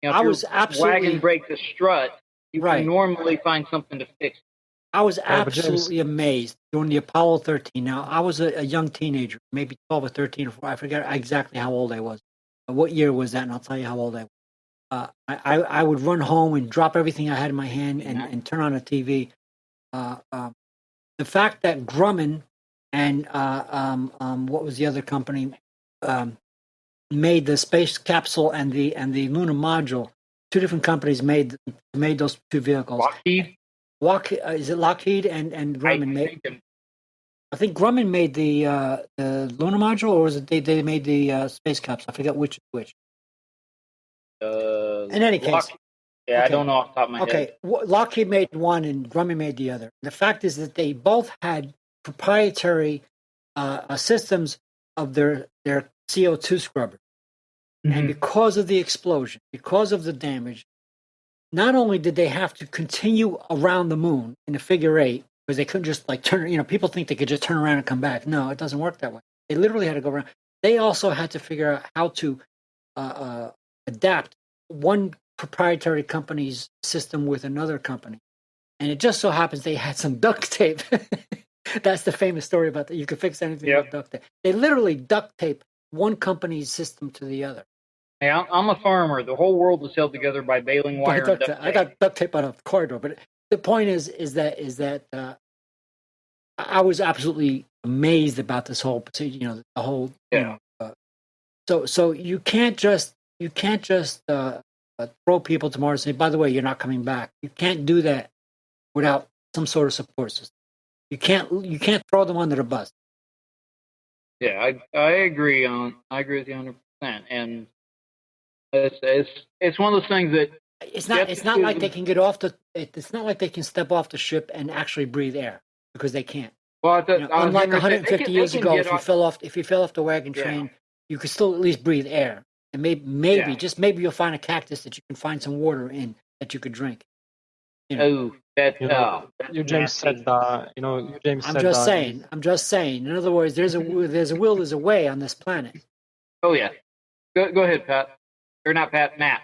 your wagon breaks a strut, you can normally find something to fix it. I was absolutely amazed during the Apollo 13. Now, I was a young teenager, maybe 12 or 13 or 14. I forget exactly how old I was. What year was that? And I'll tell you how old I was. I would run home and drop everything I had in my hand and turn on a TV. The fact that Grumman and what was the other company made the space capsule and the lunar module. Two different companies made those two vehicles. Is it Lockheed and Grumman? I think Grumman made the lunar module, or was it they made the space capsule? I forget which is which. In any case, I don't know off the top of my head. Okay, Lockheed made one and Grumman made the other. The fact is that they both had proprietary systems of their CO2 scrubber, and because of the explosion, because of the damage, not only did they have to continue around the moon in a figure eight, because they couldn't just turn, people think they could just turn around and come back. No, it doesn't work that way. They literally had to go around. They also had to figure out how to adapt one proprietary company's system with another company. And it just so happens they had some duct tape. That's the famous story about that. You can fix anything with duct tape. They literally duct tape one company's system to the other. Hey, I'm a farmer. The whole world was held together by baling wire and duct tape. I got duct tape on a corridor, but the point is that I was absolutely amazed about this whole, the whole. So you can't just throw people to Mars and say, by the way, you're not coming back. You can't do that without some sort of support system. You can't throw them under the bus. Yeah, I agree with you 100%, and it's one of those things that it's not like they can get off it's not like they can step off the ship and actually breathe air, because they can't. Well, unlike 150 years ago, if you fell off the wagon train, you could still at least breathe air, and maybe you'll find a cactus that you can find some water in that you could drink. James said that. James I'm said just that. saying. I'm just saying. In other words, there's a will, there's a way on this planet. Oh yeah. Go ahead, Pat. Or not Pat, Matt.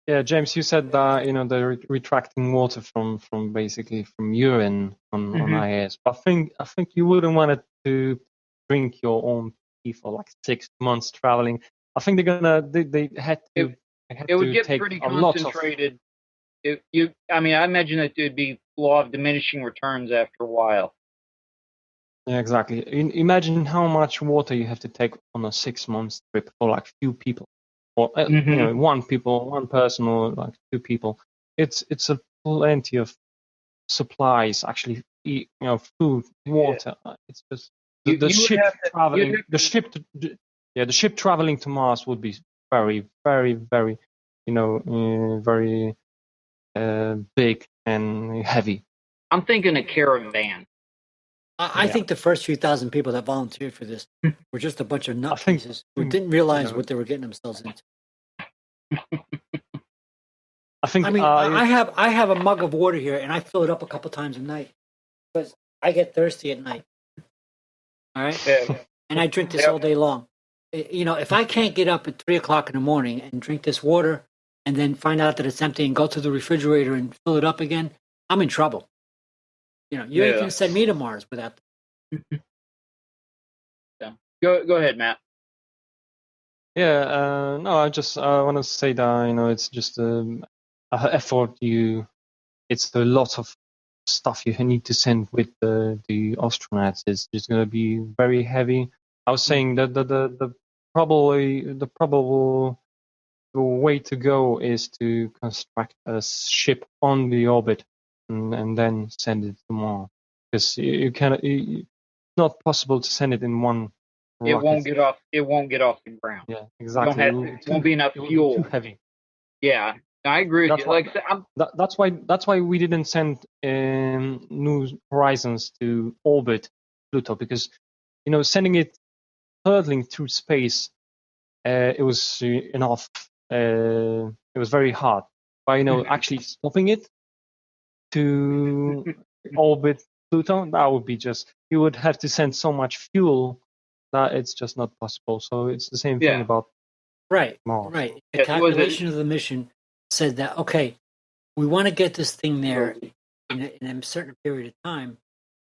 Yeah, James, you said that they're retracting water from basically from urine on IAS. But I think you wouldn't want it to drink your own pee for like 6 months traveling. I think they had to. It would get pretty concentrated. I imagine that it would be law of diminishing returns after a while. Yeah, exactly. Imagine how much water you have to take on a 6 month trip for like few people, or one person, or like two people. It's a plenty of supplies, actually. Food, water. It's just the ship traveling to Mars would be very, very, very, very big and heavy. I'm thinking a caravan. I think the first few thousand people that volunteered for this were just a bunch of nutcases who didn't realize what they were getting themselves into. I have a mug of water here, and I fill it up a couple times a night because I get thirsty at night. All right. Yeah. and I drink this all day long. If I can't get up at 3:00 in the morning and drink this water and then find out that it's empty and go to the refrigerator and fill it up again, I'm in trouble. You ain't gonna send me to Mars without that. Yeah. Go ahead, Matt. Yeah, no, I want to say that it's just effort. It's a lot of stuff you need to send with the astronauts. It's just going to be very heavy. I was saying that the probable way to go is to construct a ship on the orbit and then send it to Mars, because it's not possible to send it in one. It won't get off. It won't get off the ground. Yeah, exactly. It won't be enough fuel. Too heavy. Yeah, I agree with you. That's why we didn't send New Horizons to orbit Pluto, because sending it hurtling through space, it was enough. It was very hard. But actually stopping it to orbit Pluto, that would be you would have to send so much fuel that it's just not possible. So it's the same thing about Mars. Right. The calculation of the mission said that, okay, we want to get this thing there in a certain period of time,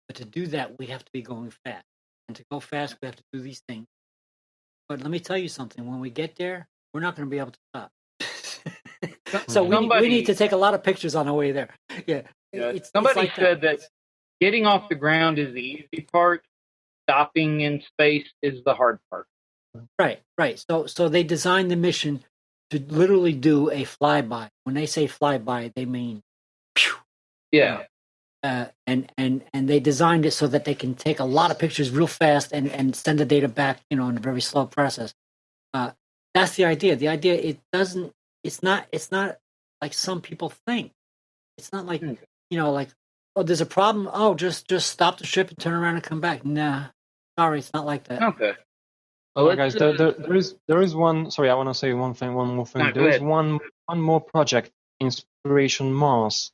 but to do that, we have to be going fast. And to go fast, we have to do these things. But let me tell you something. When we get there, we're not going to be able to stop. So we need to take a lot of pictures on the way there. Yeah. Somebody said that getting off the ground is the easy part. Stopping in space is the hard part. Right. So they designed the mission to literally do a flyby. When they say flyby, they mean pew. Yeah. And they designed it so that they can take a lot of pictures real fast and send the data back, in a very slow process. That's the idea. The idea it's not like some people think. It's not like there's a problem. Oh, just stop the ship and turn around and come back. Nah, sorry, it's not like that. Okay. Well, guys, there is one. Sorry, I want to say one more thing. No, there is one more project, Inspiration Mars,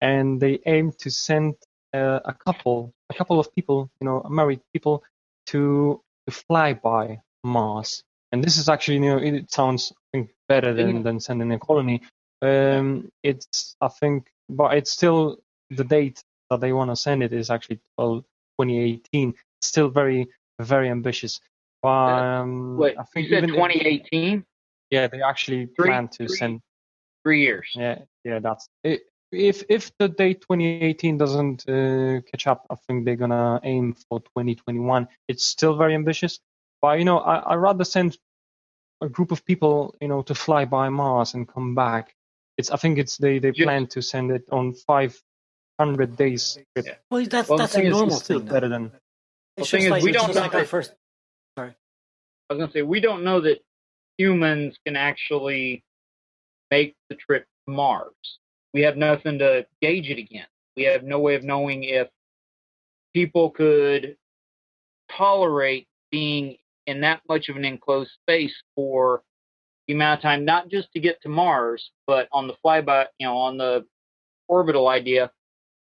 and they aim to send a couple of people, married people, to fly by Mars. And this is actually, it sounds, I think, better than sending a colony. It's, I think, but it's still the date that they want to send it is actually 2018. It's still very, very ambitious. Wait, I think you said 2018? Yeah, they actually plan to send 3 years. Yeah, that's it. If the date 2018 doesn't catch up, I think they're gonna aim for 2021. It's still very ambitious, but I rather send a group of people, to fly by Mars and come back. I think they plan to send it on 500 days trip. Yeah. Well, that's a normal thing. Better than. The thing is, we don't know that. Sorry. I was going to say, we don't know that humans can actually make the trip to Mars. We have nothing to gauge it against. We have no way of knowing if people could tolerate being in that much of an enclosed space for the amount of time, not just to get to Mars, but on the flyby, on the orbital idea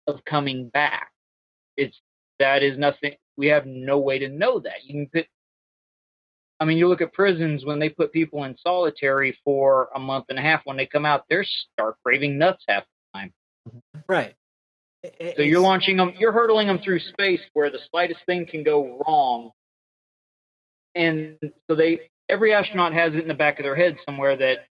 of coming back. That is nothing. We have no way to know that. You look at prisons when they put people in solitary for a month and a half. When they come out, they're stark raving nuts half the time. Right. So you're launching them, you're hurtling them through space where the slightest thing can go wrong. And so every astronaut has it in the back of their head somewhere that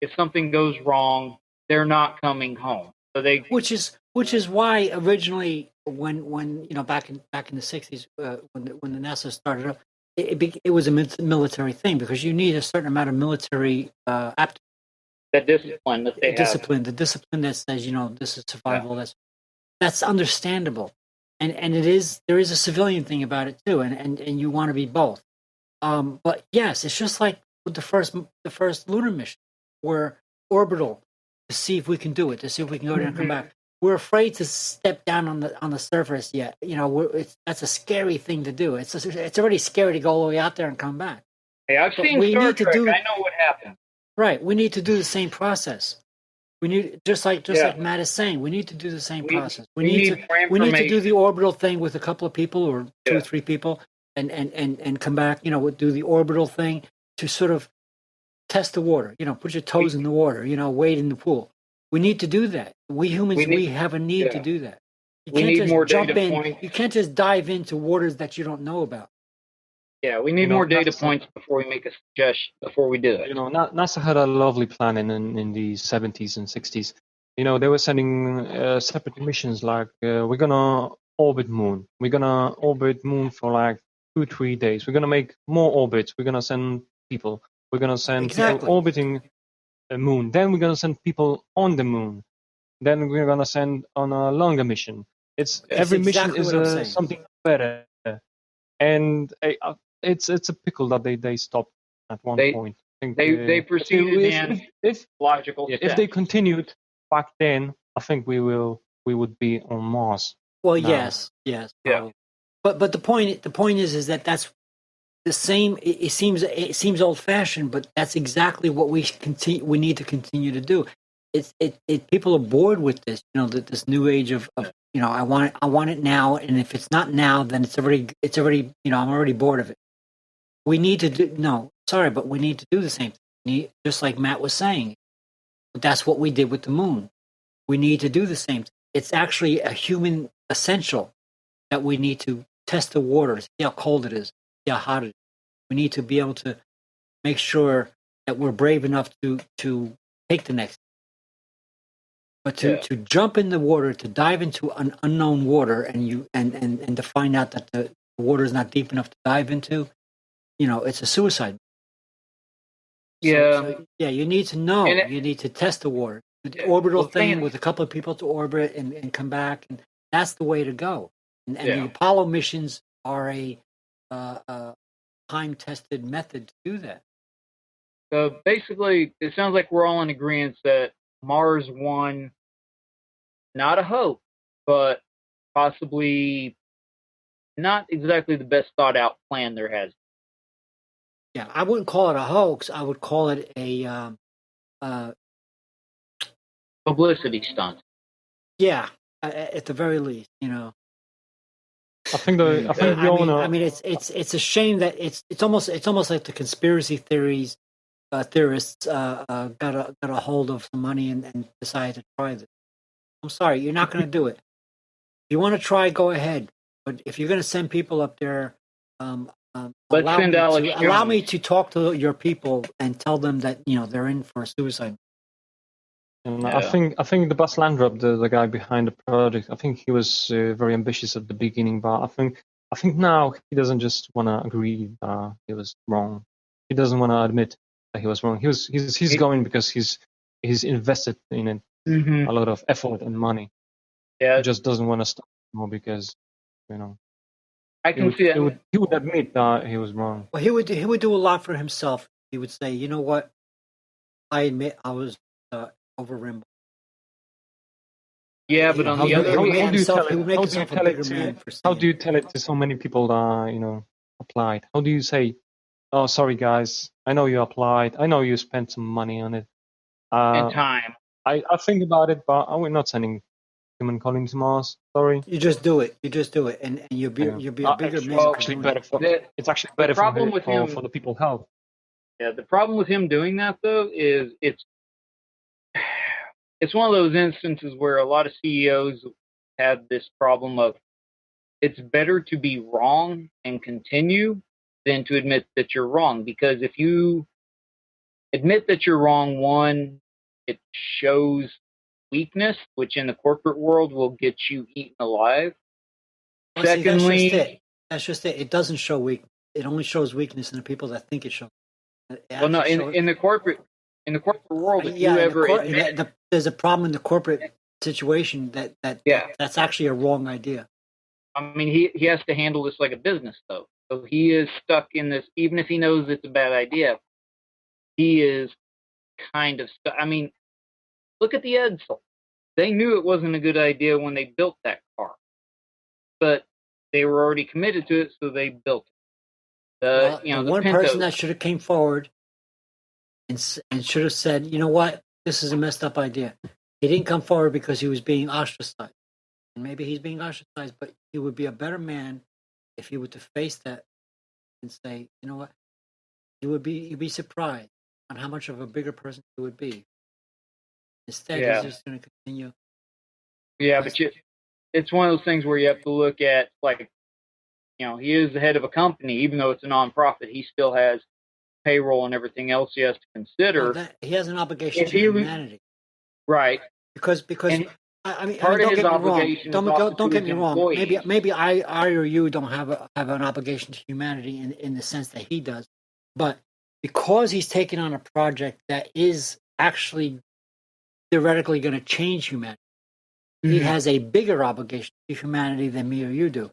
if something goes wrong, they're not coming home. So which is why originally when back in the 60s when the NASA started up, it was a military thing because you need a certain amount of military aptitude. The discipline that they have. The discipline that says, this is survival. Yeah. That's understandable, and there is a civilian thing about it too, and you want to be both. But yes, it's just like with the first lunar mission, we're orbital to see if we can do it, to see if we can go there and come back. We're afraid to step down on the surface yet. That's a scary thing to do. It's already scary to go all the way out there and come back. Hey, I've seen Star Trek. I know what happened. Right. We need to do the same process. We need just like Matt is saying. We need to do the same process. We need to do the orbital thing with a couple of people or two or three people, and come back, do the orbital thing to sort of test the water, put your toes in the water, wade in the pool. We need to do that. We humans, we have a need to do that. You we can't need just more jump data in. points. You can't just dive into waters that you don't know about. Yeah, we need more data points before we make a suggestion, before we do it. NASA had a lovely plan in the 70s and 60s. They were sending separate missions like, we're going to orbit Moon. We're going to orbit Moon for like 2-3 days. We're going to make more orbits. We're going to send people. We're going to send people orbiting the Moon. Then we're going to send people on the Moon. Then we're going to send on a longer mission. Every mission is something better. And it's a pickle that they stopped at one point. I think they proceeded if logical steps. If they continued back then, I think we would be on Mars. Well, now. yes. Yeah. But the point is that that's the same. It seems old fashioned, but that's exactly what we need to continue to do. People are bored with this, this new age of I want it now, and if it's not now, then it's already I'm already bored of it. We need to do but we need to do the same thing. Just like Matt was saying, that's what we did with the moon. We need to do the same thing. It's actually a human essential that we need to test the waters, see how cold it is, see how hot it is. We need to be able to make sure that we're brave enough to take the next. But to jump in the water, to dive into an unknown water, and to find out that the water is not deep enough to dive into, it's a suicide. So, you need to know. You need to test the water. The orbital thing with a couple of people to orbit and come back, and that's the way to go. And the Apollo missions are a time-tested method to do that. So basically, it sounds like we're all in agreement that Mars One, not a hoax, but possibly not exactly the best thought-out plan there has. Yeah, I wouldn't call it a hoax. I would call it a publicity stunt. Yeah, at the very least, I think it's a shame that it's almost like the conspiracy theorists got a hold of some money and decided to try this. I'm sorry, you're not going to do it. If you want to try, go ahead. But if you're going to send people up there, allow me to talk to your people and tell them that they're in for a suicide. And I think the Buzz Landrop, the guy behind the project, I think he was very ambitious at the beginning, but I think now he doesn't just want to agree that he was wrong. He doesn't want to admit that he was wrong. He's going because he's invested in it a lot of effort and money. Yeah, he just doesn't want to stop more because I can see that. He would admit that he was wrong. Well, he would do a lot for himself. He would say, "You know what? I admit I was overrimmed." Yeah, but on the other hand, how do you tell it to so many people that applied? How do you say, "Oh, sorry guys, I know you applied. I know you spent some money on it and time." I think about it, but we're not sending human colonies to Mars. Sorry. You just do it, and you'll be a bigger man. It's actually better for the people's health. Yeah, the problem with him doing that though is it's one of those instances where a lot of CEOs have this problem of it's better to be wrong and continue than to admit that you're wrong, because if you admit that you're wrong, one, it shows weakness, which in the corporate world will get you eaten alive. Well, secondly, that's just it. It doesn't show weakness. It only shows weakness in the people that think it shows. In the corporate world, if you ever there's a problem in the corporate situation that's actually a wrong idea. I mean, he has to handle this like a business, though. So he is stuck in this, even if he knows it's a bad idea. He is kind of stuck. I mean, look at the Edsel. They knew it wasn't a good idea when they built that car, but they were already committed to it, so they built it. The one person that should have came forward and should have said, "You know what? This is a messed up idea." He didn't come forward because he was being ostracized. And maybe he's being ostracized, but he would be a better man if he were to face that and say, you know what, you'd be surprised on how much of a bigger person he would be. Instead, Yeah. he's just going to continue. Yeah, but it's one of those things where you have to look at, like, he is the head of a company, even though it's a nonprofit. He still has payroll and everything else he has to consider. Well, he has an obligation If to he- humanity. Because And I mean, part of don't his get me wrong. obligation is also Don't to get his me wrong. employees. Maybe I or you don't have an obligation to humanity in the sense that he does, but because he's taking on a project that is actually theoretically going to change humanity, he has a bigger obligation to humanity than me or you do.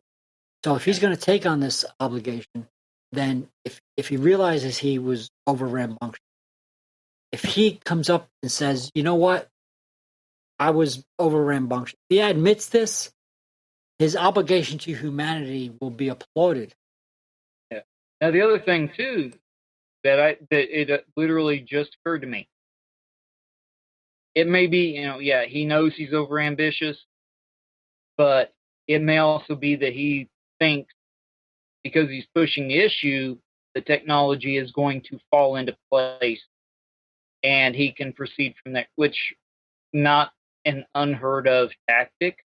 So if he's going to take on this obligation, then if he realizes he was over rambunctious, if he comes up and says, you know what, I was over rambunctious, if he admits this, his obligation to humanity will be applauded. Yeah. Now the other thing too that it literally just occurred to me. It may be, he knows he's overambitious, but it may also be that he thinks because he's pushing the issue, the technology is going to fall into place and he can proceed from there, which not an unheard of tactic.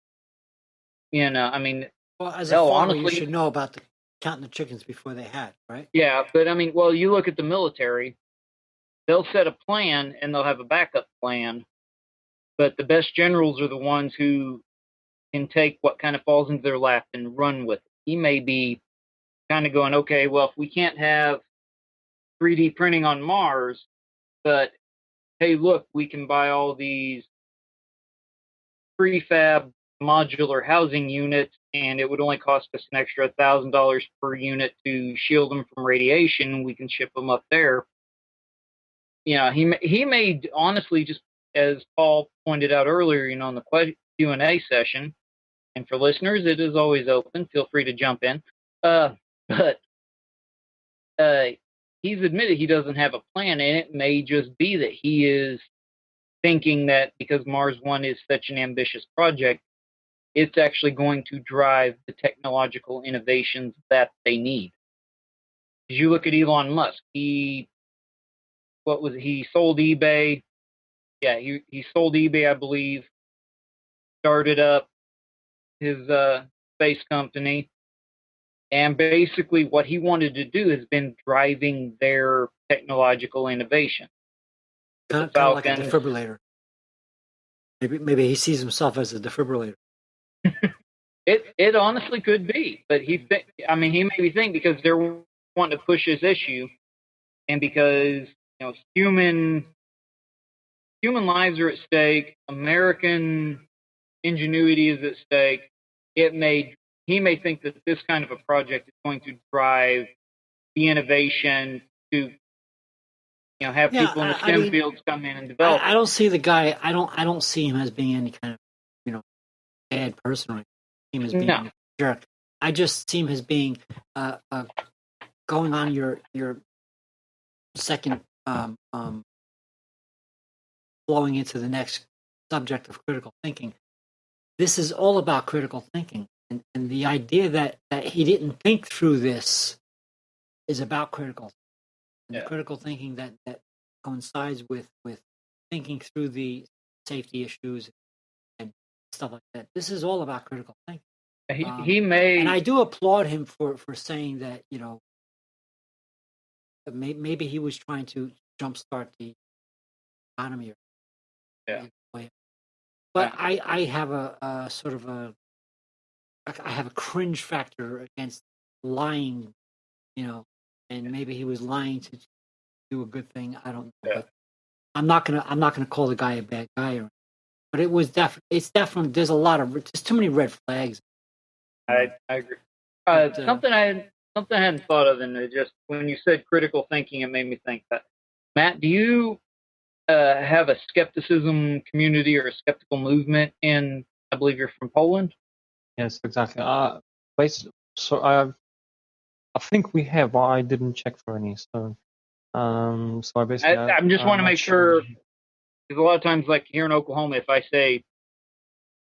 I mean, well, as a farmer, honestly, you should know about counting the chickens before they hatch, right? Yeah, but I mean, well, you look at the military, they'll set a plan and they'll have a backup plan, but the best generals are the ones who can take what kind of falls into their lap and run with it. He may be kind of going, okay, well, if we can't have 3D printing on Mars, but hey, look, we can buy all these prefab modular housing units, and it would only cost us an extra $1,000 per unit to shield them from radiation. We can ship them up there. He may honestly, just as Paul pointed out earlier, in the Q&A session, and for listeners, it is always open. Feel free to jump in. But he's admitted he doesn't have a plan, and it may just be that he is thinking that because Mars One is such an ambitious project, it's actually going to drive the technological innovations that they need. As you look at Elon Musk, he sold eBay. Yeah, he sold eBay, I believe, started up his space company, and basically what he wanted to do has been driving their technological innovation. Kind of like a defibrillator. Maybe he sees himself as a defibrillator. It honestly could be, but he maybe think because they're wanting to push his issue, and because human lives are at stake, American ingenuity is at stake. He may think that this kind of a project is going to drive the innovation to have people in the STEM fields come in and develop. I don't see the guy. I don't see him as being any kind of bad person. Or I see him as being a jerk. I just see him as being going on your second flowing into the next subject of critical thinking. This is all about critical thinking, and the idea that he didn't think through this is about critical thinking. And the critical thinking that coincides with thinking through the safety issues and stuff like that. This is all about critical thinking. He may, and I do applaud him for saying that. Maybe he was trying to jumpstart the economy. But I have a sort of I have a cringe factor against lying, and maybe he was lying to do a good thing. I don't know, but I'm not gonna call the guy a bad guy, but it's definitely there's too many red flags. I agree. Something I hadn't thought of, and just when you said critical thinking, it made me think that. Matt, do you have a skepticism community or a skeptical movement in? I believe you're from Poland. Yes, exactly. So I think we have, but I didn't check for any. So I basically. I just want to make sure, because a lot of times, like here in Oklahoma, if I say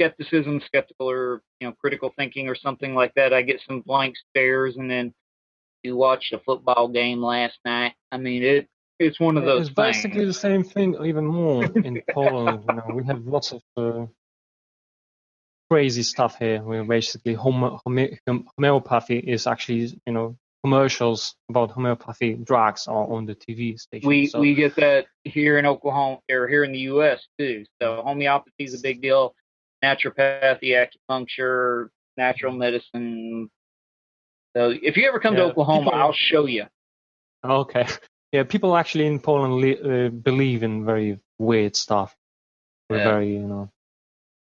skepticism, skeptical, or critical thinking, or something like that, I get some blank stares, and then You watched a football game last night. I mean, it's one of those It's basically things. the same thing, even more in Poland. We have lots of crazy stuff here. Where basically homeopathy is actually, commercials about homeopathy drugs are on the TV station. We get that here in Oklahoma or here in the U.S. too. So homeopathy is a big deal. Naturopathy, acupuncture, natural medicine. So if you ever come to Oklahoma, I'll show you. Okay. Yeah, people actually in Poland believe in very weird stuff. We're very,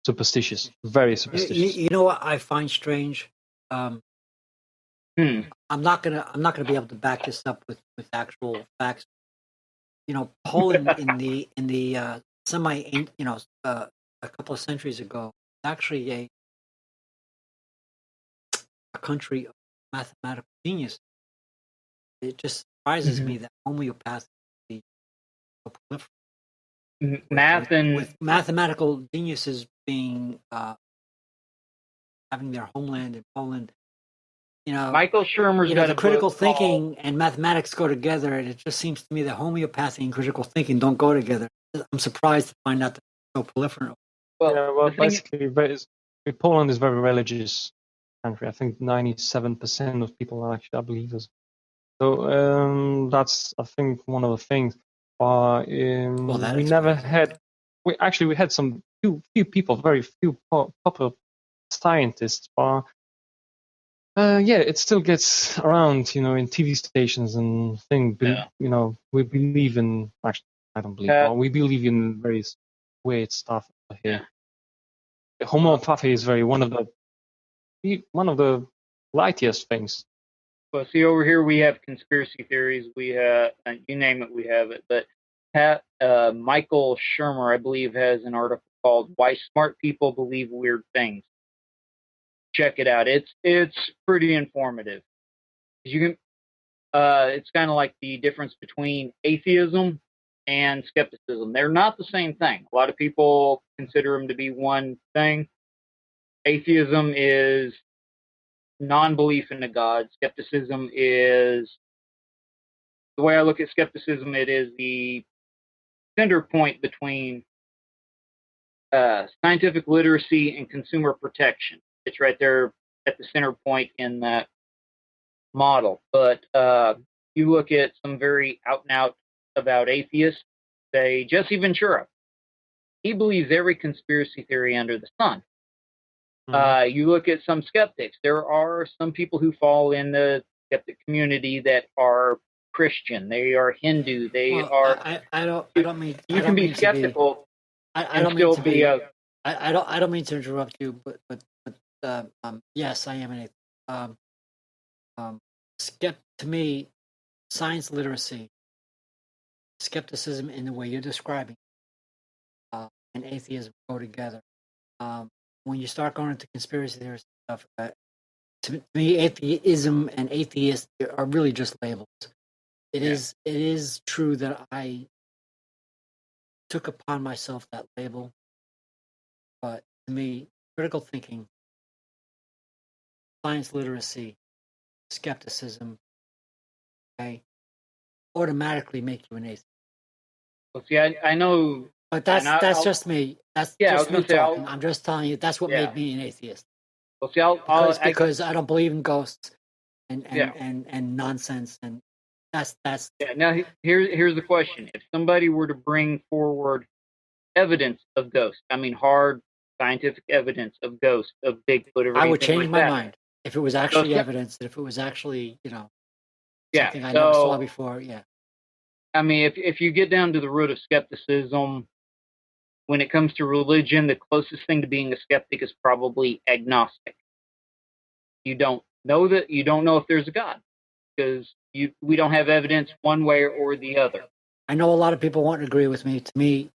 superstitious. Very superstitious. You know what I find strange? I'm not gonna be able to back this up with actual facts. Poland in the a couple of centuries ago, actually a country of mathematical genius. It just surprises me that homeopathy is so proliferate. With mathematical geniuses being having their homeland in Poland. Michael Shermer's got the critical thinking and mathematics go together, and it just seems to me that homeopathy and critical thinking don't go together. I'm surprised to find out that it's so proliferate. Well, basically, Poland is a very religious country. I think 97% of people are actually believers. So that's, I think, one of the things. We never had. We had some few people, very few popular scientists, but it still gets around, in TV stations and things. We believe in. Actually, I don't believe, but we believe in very weird stuff here. Homeopathy is one of the lightest things. Well, see, over here we have conspiracy theories. We have, you name it, we have it. But Michael Shermer, I believe, has an article called "Why Smart People Believe Weird Things." Check it out. It's pretty informative. It's kind of like the difference between atheism and skepticism. They're not the same thing. A lot of people consider them to be one thing. Atheism is non-belief in a God. Skepticism is, the way I look at skepticism, it is the center point between scientific literacy and consumer protection. It's right there at the center point in that model. But you look at some very out and out about atheists, say Jesse Ventura. He believes every conspiracy theory under the sun. You look at some skeptics. There are some people who fall in the skeptic community that are Christian. They are Hindu. They are. I don't mean. You can be skeptical. I don't mean to be. I don't mean to interrupt you, but yes, I am an atheist. To me, science literacy, skepticism in the way you're describing, and atheism go together. When you start going into conspiracy theory stuff, to me, atheism and atheist are really just labels. It is true that I took upon myself that label, but to me, critical thinking, science literacy, skepticism, automatically make you an atheist. Well, see, I know, but that's just me. That's just me talking. I'm just telling you that's what made me an atheist. Well, see, because I don't believe in ghosts and nonsense, and that's. Yeah. Now here's the question: if somebody were to bring forward evidence of ghosts, I mean hard scientific evidence of ghosts, of Bigfoot, I would change my mind if it was actually evidence. If it was actually something I never saw before. Yeah. I mean, if you get down to the root of skepticism, when it comes to religion, the closest thing to being a skeptic is probably agnostic. You don't know if there's a God because we don't have evidence one way or the other. I know a lot of people won't agree with me. To me,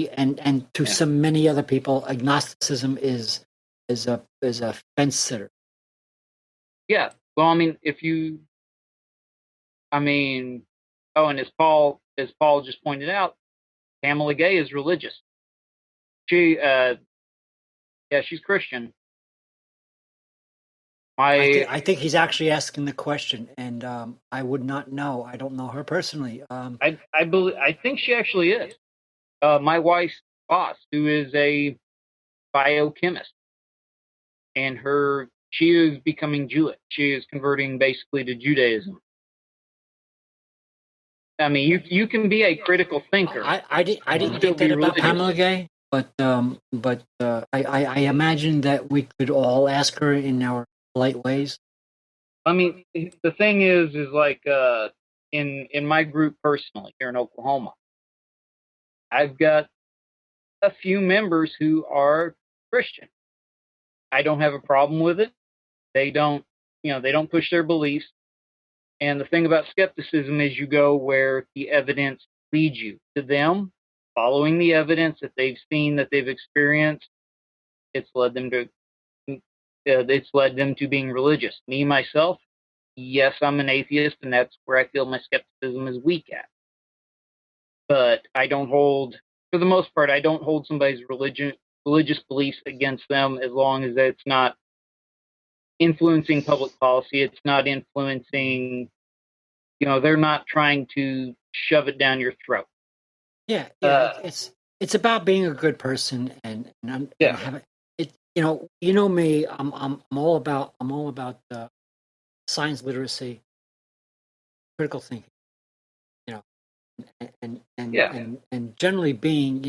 and to many other people, agnosticism is a fence sitter. Yeah. Well, I mean, and as Paul just pointed out, Pamela Gay is religious. She's Christian. I think he's actually asking the question, and I would not know. I don't know her personally. I think she actually is. My wife's boss, who is a biochemist, and she is becoming Jewish. She is converting basically to Judaism. I mean, you can be a critical thinker. I didn't get that about Pamela Gay, but I imagine that we could all ask her in our polite ways. I mean, the thing is like in my group personally here in Oklahoma, I've got a few members who are Christian. I don't have a problem with it. They don't push their beliefs. And the thing about skepticism is you go where the evidence leads you. To them, following the evidence that they've seen, that they've experienced, it's led them to being religious. Me, myself, yes, I'm an atheist, and that's where I feel my skepticism is weak at. But for the most part, I don't hold somebody's religious beliefs against them as long as it's not influencing public policy. It's not influencing, they're not trying to shove it down your throat. Yeah, it's about being a good person and having it. You know me. I'm all about science literacy, critical thinking. And generally being,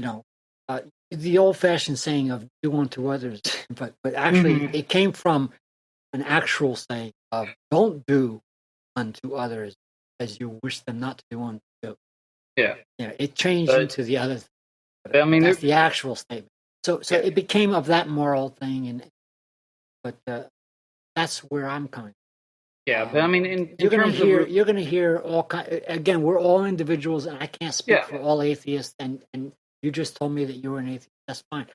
the old-fashioned saying of "do unto others," but actually it came from an actual saying of "don't do unto others as you wish them not to do unto you." Yeah. It changed into the other thing. I mean, that's the actual statement. So it became of that moral thing, but that's where I'm coming. Yeah, but I mean, you're going to hear all kind. Again, we're all individuals, and I can't speak for all atheists. And you just told me that you were an atheist. That's fine.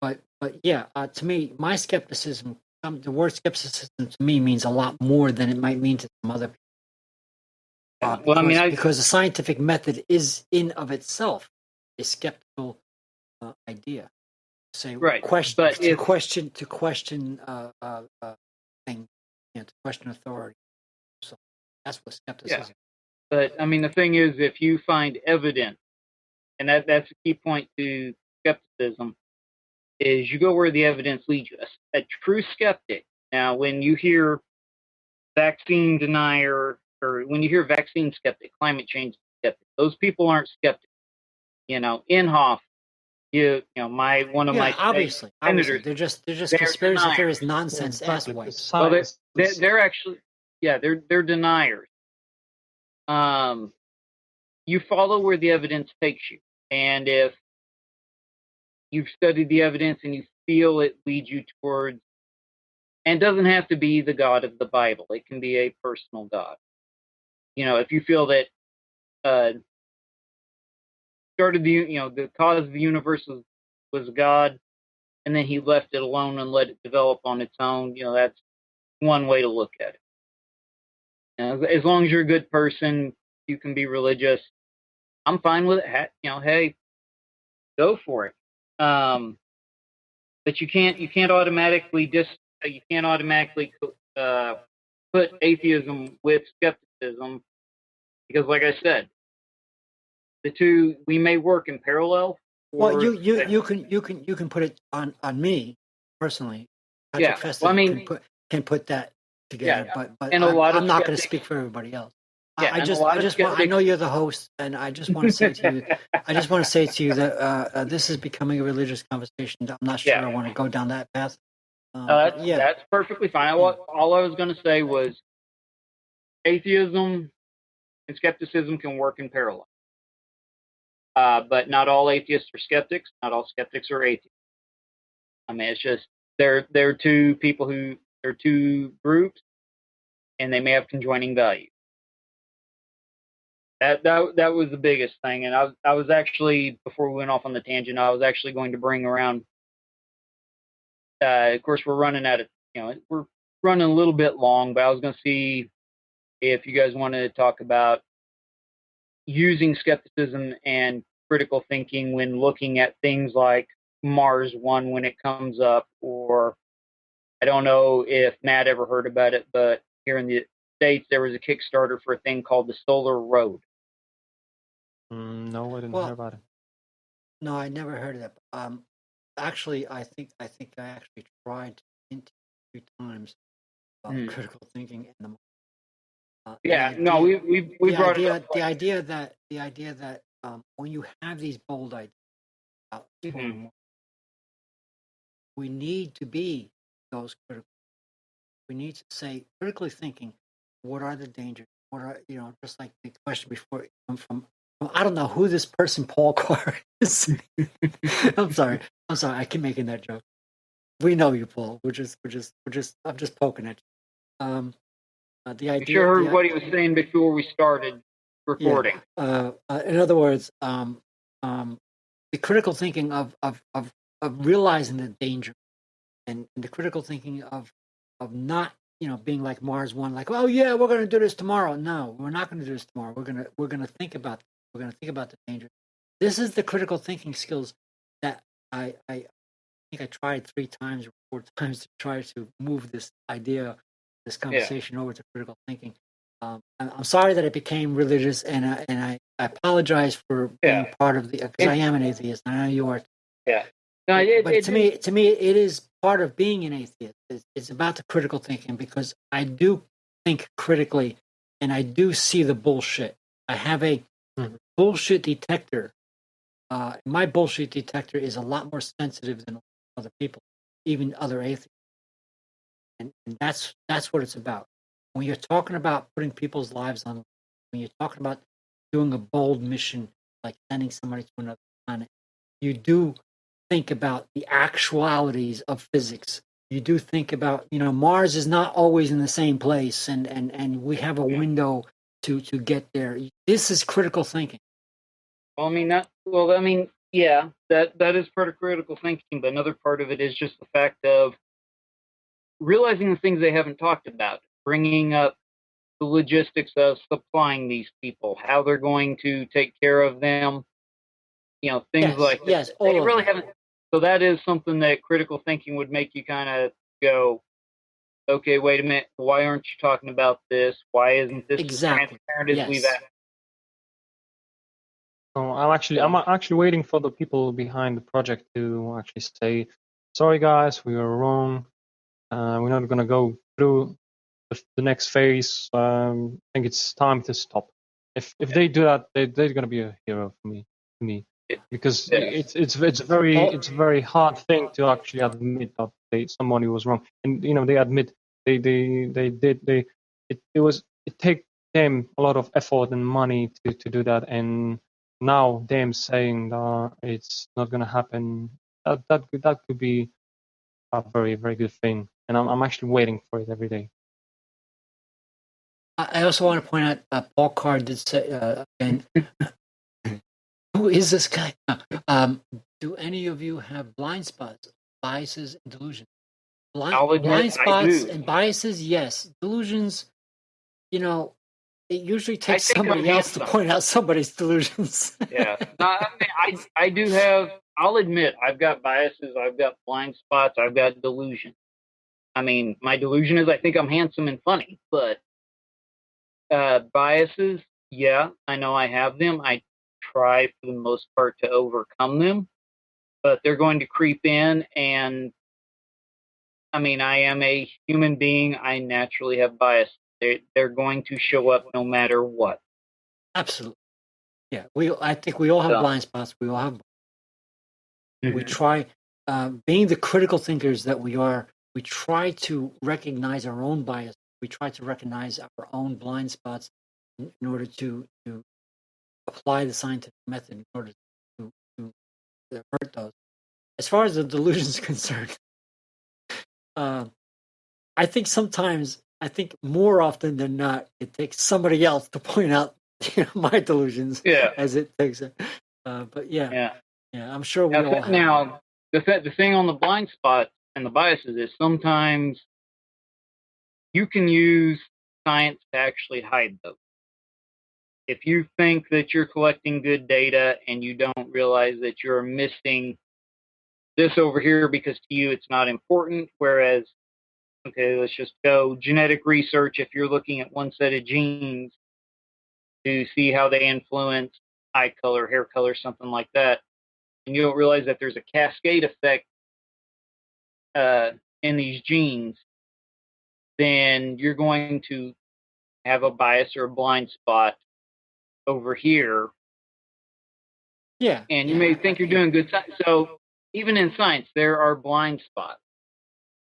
But yeah, to me, my skepticism, the word skepticism to me means a lot more than it might mean to some other people. Because the scientific method is in of itself a skeptical idea. Say question to question thing, to question authority. So that's what skepticism. Yeah. But I mean, the thing is, if you find evidence, and that's a key point to skepticism, is you go where the evidence leads you. A true skeptic. Now, when you hear vaccine denier, or when you hear vaccine skeptic, climate change skeptic, those people aren't skeptics. Inhofe, one of my obviously they're just conspiracy theorist nonsense assways. Well, they're actually they're deniers. You follow where the evidence takes you, and if you've studied the evidence and you feel it leads you towards, and it doesn't have to be the God of the Bible, it can be a personal God. If you feel that started the cause of the universe was God, and then he left it alone and let it develop on its own, that's one way to look at it. As long as you're a good person, you can be religious. I'm fine with it. Hey, go for it. But you can't automatically put atheism with skepticism, because, like I said, the two, we may work in parallel. Well, you can put it on me personally. Patrick Festa can put that together, but I'm not going to speak for everybody else. I know you're the host, and I just want to say to you, that this is becoming a religious conversation. I'm not sure I want to go down that path. That's perfectly fine. All I was going to say was atheism and skepticism can work in parallel. But not all atheists are skeptics. Not all skeptics are atheists. I mean, it's just they're two groups, and they may have conjoining values. That was the biggest thing, and I was actually, before we went off on the tangent, I was actually going to bring around. Of course, we're running out of, we're running a little bit long, but I was going to see if you guys wanted to talk about using skepticism and critical thinking when looking at things like Mars One when it comes up, or I don't know if Matt ever heard about it, but here in the States, there was a Kickstarter for a thing called the Solar Road. No, I didn't hear about it. No, I never heard of that. Actually, I think I actually tried to hint a few times about critical thinking and we brought it up. The idea that when you have these bold ideas about we need to be those critical. We need to say critically thinking. What are the dangers? What are just like the question before from I don't know who this person Paul Carr is. I'm sorry. I keep making that joke. We know you, Paul. I'm just poking at you. The idea. You sure heard what he was saying before we started recording. Yeah. In other words, the critical thinking of realizing the danger, and the critical thinking of not being like Mars One, like, oh yeah, we're going to do this tomorrow. No, we're not going to do this tomorrow. We're going to think about the danger. This is the critical thinking skills that I think I tried 3 times or 4 times to try to move this idea, this conversation over to critical thinking. I'm sorry that it became religious, and I apologize for being part of the, because I am an atheist. I know you are. Yeah. No, but to me, it is part of being an atheist. It's about the critical thinking, because I do think critically, and I do see the bullshit. I have a bullshit detector. My bullshit detector is a lot more sensitive than other people, even other atheists. And that's what it's about. When you're talking about putting people's lives on, when you're talking about doing a bold mission, like sending somebody to another planet, you do think about the actualities of physics. You do think about, Mars is not always in the same place, and we have a window to get there. This is critical thinking. Well, that is part of critical thinking, but another part of it is just the fact of realizing the things they haven't talked about, bringing up the logistics of supplying these people, how they're going to take care of them, things like that. Yes, they really haven't. So that is something that critical thinking would make you kind of go, okay, wait a minute, why aren't you talking about this? Why isn't this as transparent as we've asked? So I'm actually waiting for the people behind the project to actually say, sorry guys, we were wrong. We're not going to go through the next phase. I think it's time to stop. If they do that, they're going to be a hero for me. Because it's a very hard thing to actually admit that somebody was wrong, and they admit it take them a lot of effort and money to do that, and now them saying that it's not going to happen, that could be a very, very good thing, and I'm actually waiting for it every day. I also want to point out Paul Carr did say, and who is this guy? Do any of you have blind spots, biases, and delusions? Blind spots and biases, yes. Delusions, it usually takes somebody else to point out somebody's delusions. Yeah. No, I do have, I'll admit, I've got biases, I've got blind spots, I've got delusions. My delusion is I think I'm handsome and funny, but biases, yeah, I know I have them. I try for the most part to overcome them, but they're going to creep in, and I am a human being. I naturally have bias. They're going to show up no matter what. Absolutely. Yeah, I think we all have blind spots. We all have. Mm-hmm. We try, being the critical thinkers that we are, we try to recognize our own bias. We try to recognize our own blind spots in order to apply the scientific method in order to hurt those. As far as the delusion is concerned, I think more often than not, it takes somebody else to point out my delusions as it takes it. But I'm sure we all have. Now, the thing on the blind spot and the biases is sometimes you can use science to actually hide those. If you think that you're collecting good data and you don't realize that you're missing this over here because to you it's not important, whereas Okay, let's just go genetic research. If you're looking at one set of genes to see how they influence eye color, hair color, something like that, and you don't realize that there's a cascade effect in these genes, then you're going to have a bias or a blind spot over here. Yeah. And you may think you're doing good science. So even in science, there are blind spots.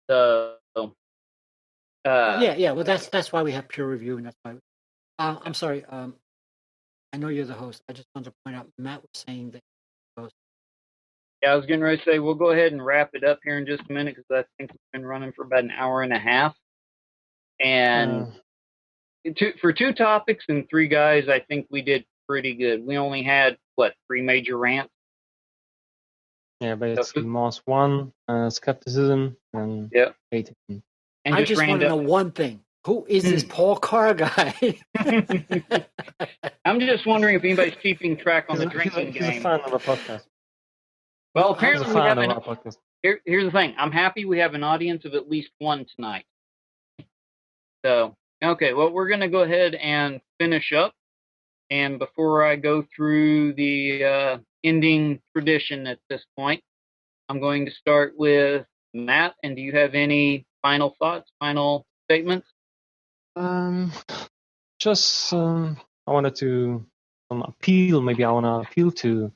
So yeah. Well, that's why we have peer review, and that's why. I'm sorry. I know you're the host. I just wanted to point out Matt was saying that. Yeah, I was getting ready to say we'll go ahead and wrap it up here in just a minute because I think we've been running for about an hour and a half. And for 2 topics and 3 guys, I think we did pretty good. We only had 3 major rants. Yeah, basically Mars 1, skepticism, and atheism. And I just want to know one thing. Who is this Paul Carr guy? I'm just wondering if anybody's keeping track on the drinking game. He's a fan of our podcast. Well, apparently here's the thing. I'm happy we have an audience of at least 1 tonight. So, okay, well, we're going to go ahead and finish up. And before I go through the ending tradition at this point, I'm going to start with Matt. And do you have any final thoughts, final statements? I wanted to appeal. Maybe I want to appeal to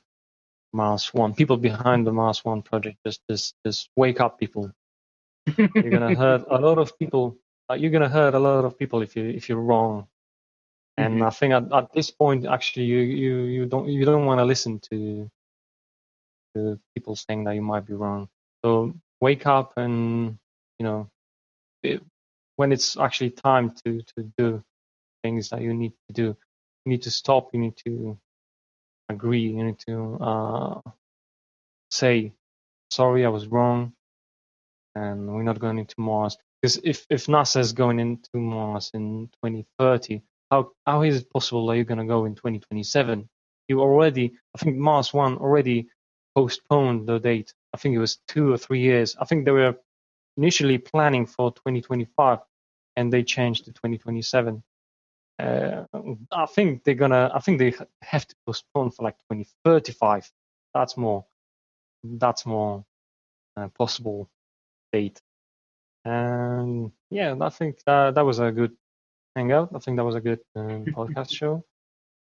Mars One, people behind the Mars One project. Just wake up, people. You're gonna hurt a lot of people. You're gonna hurt a lot of people if you're wrong. And I think at this point, actually, you don't want to listen to people saying that you might be wrong. So wake up, and when it's actually time to do things that you need to do, you need to stop. You need to agree. You need to say, sorry, I was wrong, and we're not going into Mars. Because if NASA is going into Mars in 2030, how is it possible that you're going to go in 2027? I think Mars One already postponed the date. I think it was 2 or 3 years. I think they were initially planning for 2025, and they changed to 2027. I think they have to postpone for 2035. That's more possible date. And yeah, I think that was a good hangout. I think that was a good podcast show.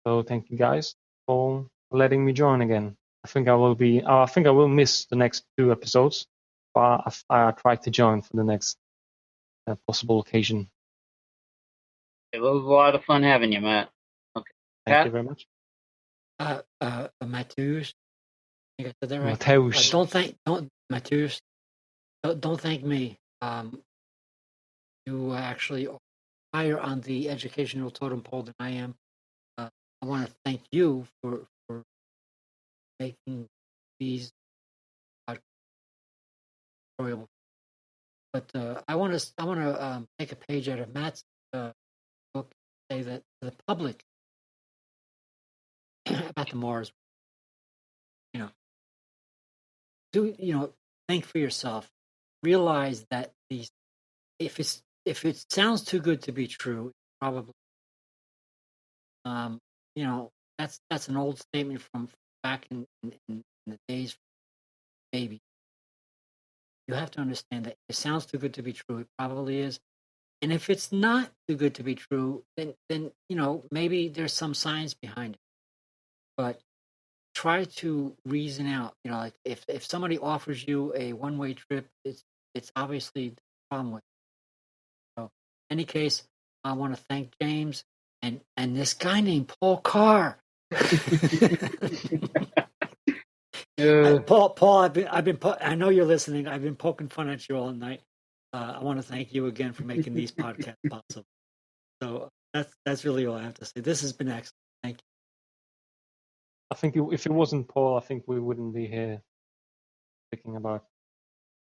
So thank you guys for letting me join again. I think I will miss the next 2 episodes, but I try to join for the next possible occasion. It was a lot of fun having you, Matt. Okay. Thank you very much. Mateusz. I think I said that right. Mateusz. Mateusz. Don't thank me. You actually are higher on the educational totem pole than I am. I want to thank you for making these enjoyable. But I want to take a page out of Matt's book and say that to the public about the Mars. Think for yourself. Realize that if it sounds too good to be true, probably that's an old statement from back in the days of baby. You have to understand that if it sounds too good to be true, it probably is. And if it's not too good to be true, then maybe there's some science behind it. But try to reason out. Like if somebody offers you a one-way trip, it's obviously the problem with it. So, in any case, I want to thank James and this guy named Paul Carr. Paul, I know you're listening. I've been poking fun at you all night. I want to thank you again for making these podcasts possible. So that's really all I have to say. This has been excellent. Thank you. I think if it wasn't Paul, I think we wouldn't be here speaking about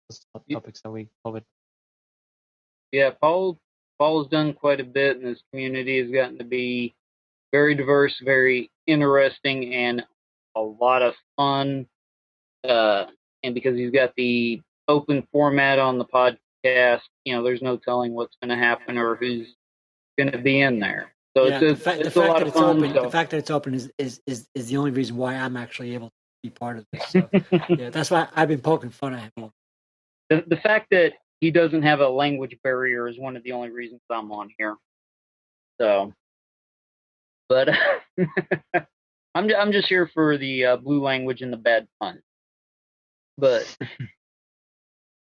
the topics that we covered. Yeah, Paul's done quite a bit, and his community has gotten to be very diverse, very interesting, and a lot of fun. And because he's got the open format on the podcast, there's no telling what's going to happen or who's going to be in there. So yeah, it's a lot of fun. The fact that it's open is the only reason why I'm actually able to be part of this. So yeah, that's why I've been poking fun at him. The fact that he doesn't have a language barrier is one of the only reasons I'm on here. So, but I'm just here for the blue language and the bad fun. But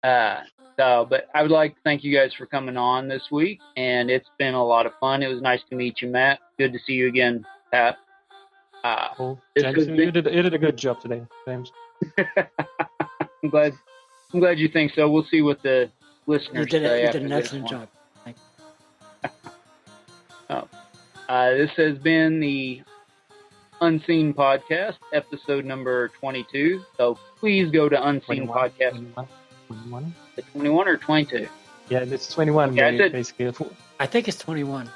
but I would like to thank you guys for coming on this week, and it's been a lot of fun. It was nice to meet you, Matt. Good to see you again, Pat. Cool. James, you did a good job today, James. I'm glad you think so. We'll see what the listeners say. You did an excellent job. Thank you. This has been the Unseen Podcast, episode number 22. So please go to Unseen 21, Podcast. 21? The 21 or 22? Yeah, it's 21. Okay, basically. I think it's 21.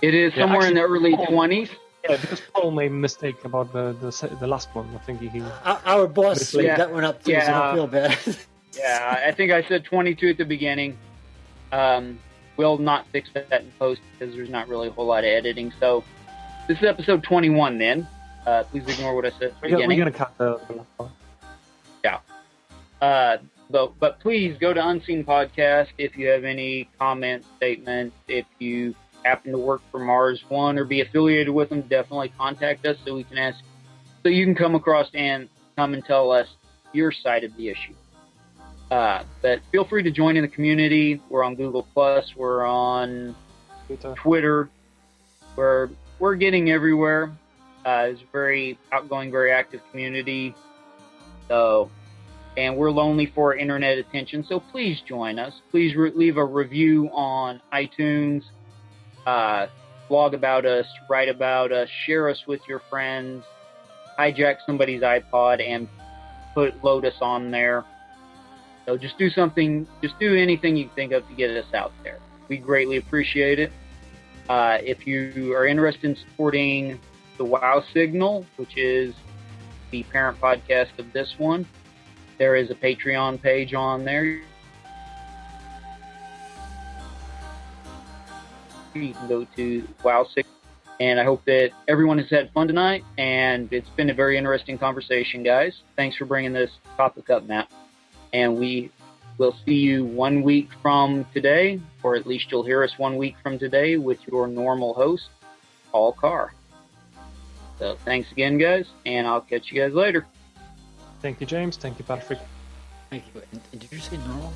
It is somewhere in the early 20s. Yeah, because Paul made a mistake about the last one. I think he. Our boss slaved that one up too, so I don't feel bad. Yeah, I think I said 22 at the beginning. We'll not fix that in post because there's not really a whole lot of editing. So this is episode 21 then. Please ignore what I said at the beginning. We're going to cut the last part. Yeah. But please go to Unseen Podcast if you have any comments, statements. If you happen to work for Mars One or be affiliated with them, definitely contact us so we can ask, so you can come across and come and tell us your side of the issue. But feel free to join in the community. We're on Google+, we're on Twitter. We're getting everywhere. It's a very outgoing, very active community. So, and we're lonely for internet attention. So please join us. Please leave a review on iTunes. Blog about us, write about us, share us with your friends, hijack somebody's iPod and load us on there. So just do anything you think of to get us out there. We greatly appreciate it. If you are interested in supporting the WoW Signal, which is the parent podcast of this one, there is a Patreon page on there. You can go to WoW Signal. And I hope that everyone has had fun tonight. And it's been a very interesting conversation, guys. Thanks for bringing this topic up, Matt. And we will see you 1 week from today, or at least you'll hear us 1 week from today with your normal host, Paul Carr. So thanks again, guys, and I'll catch you guys later. Thank you, James. Thank you, Patrick. Thank you. Did you say normal?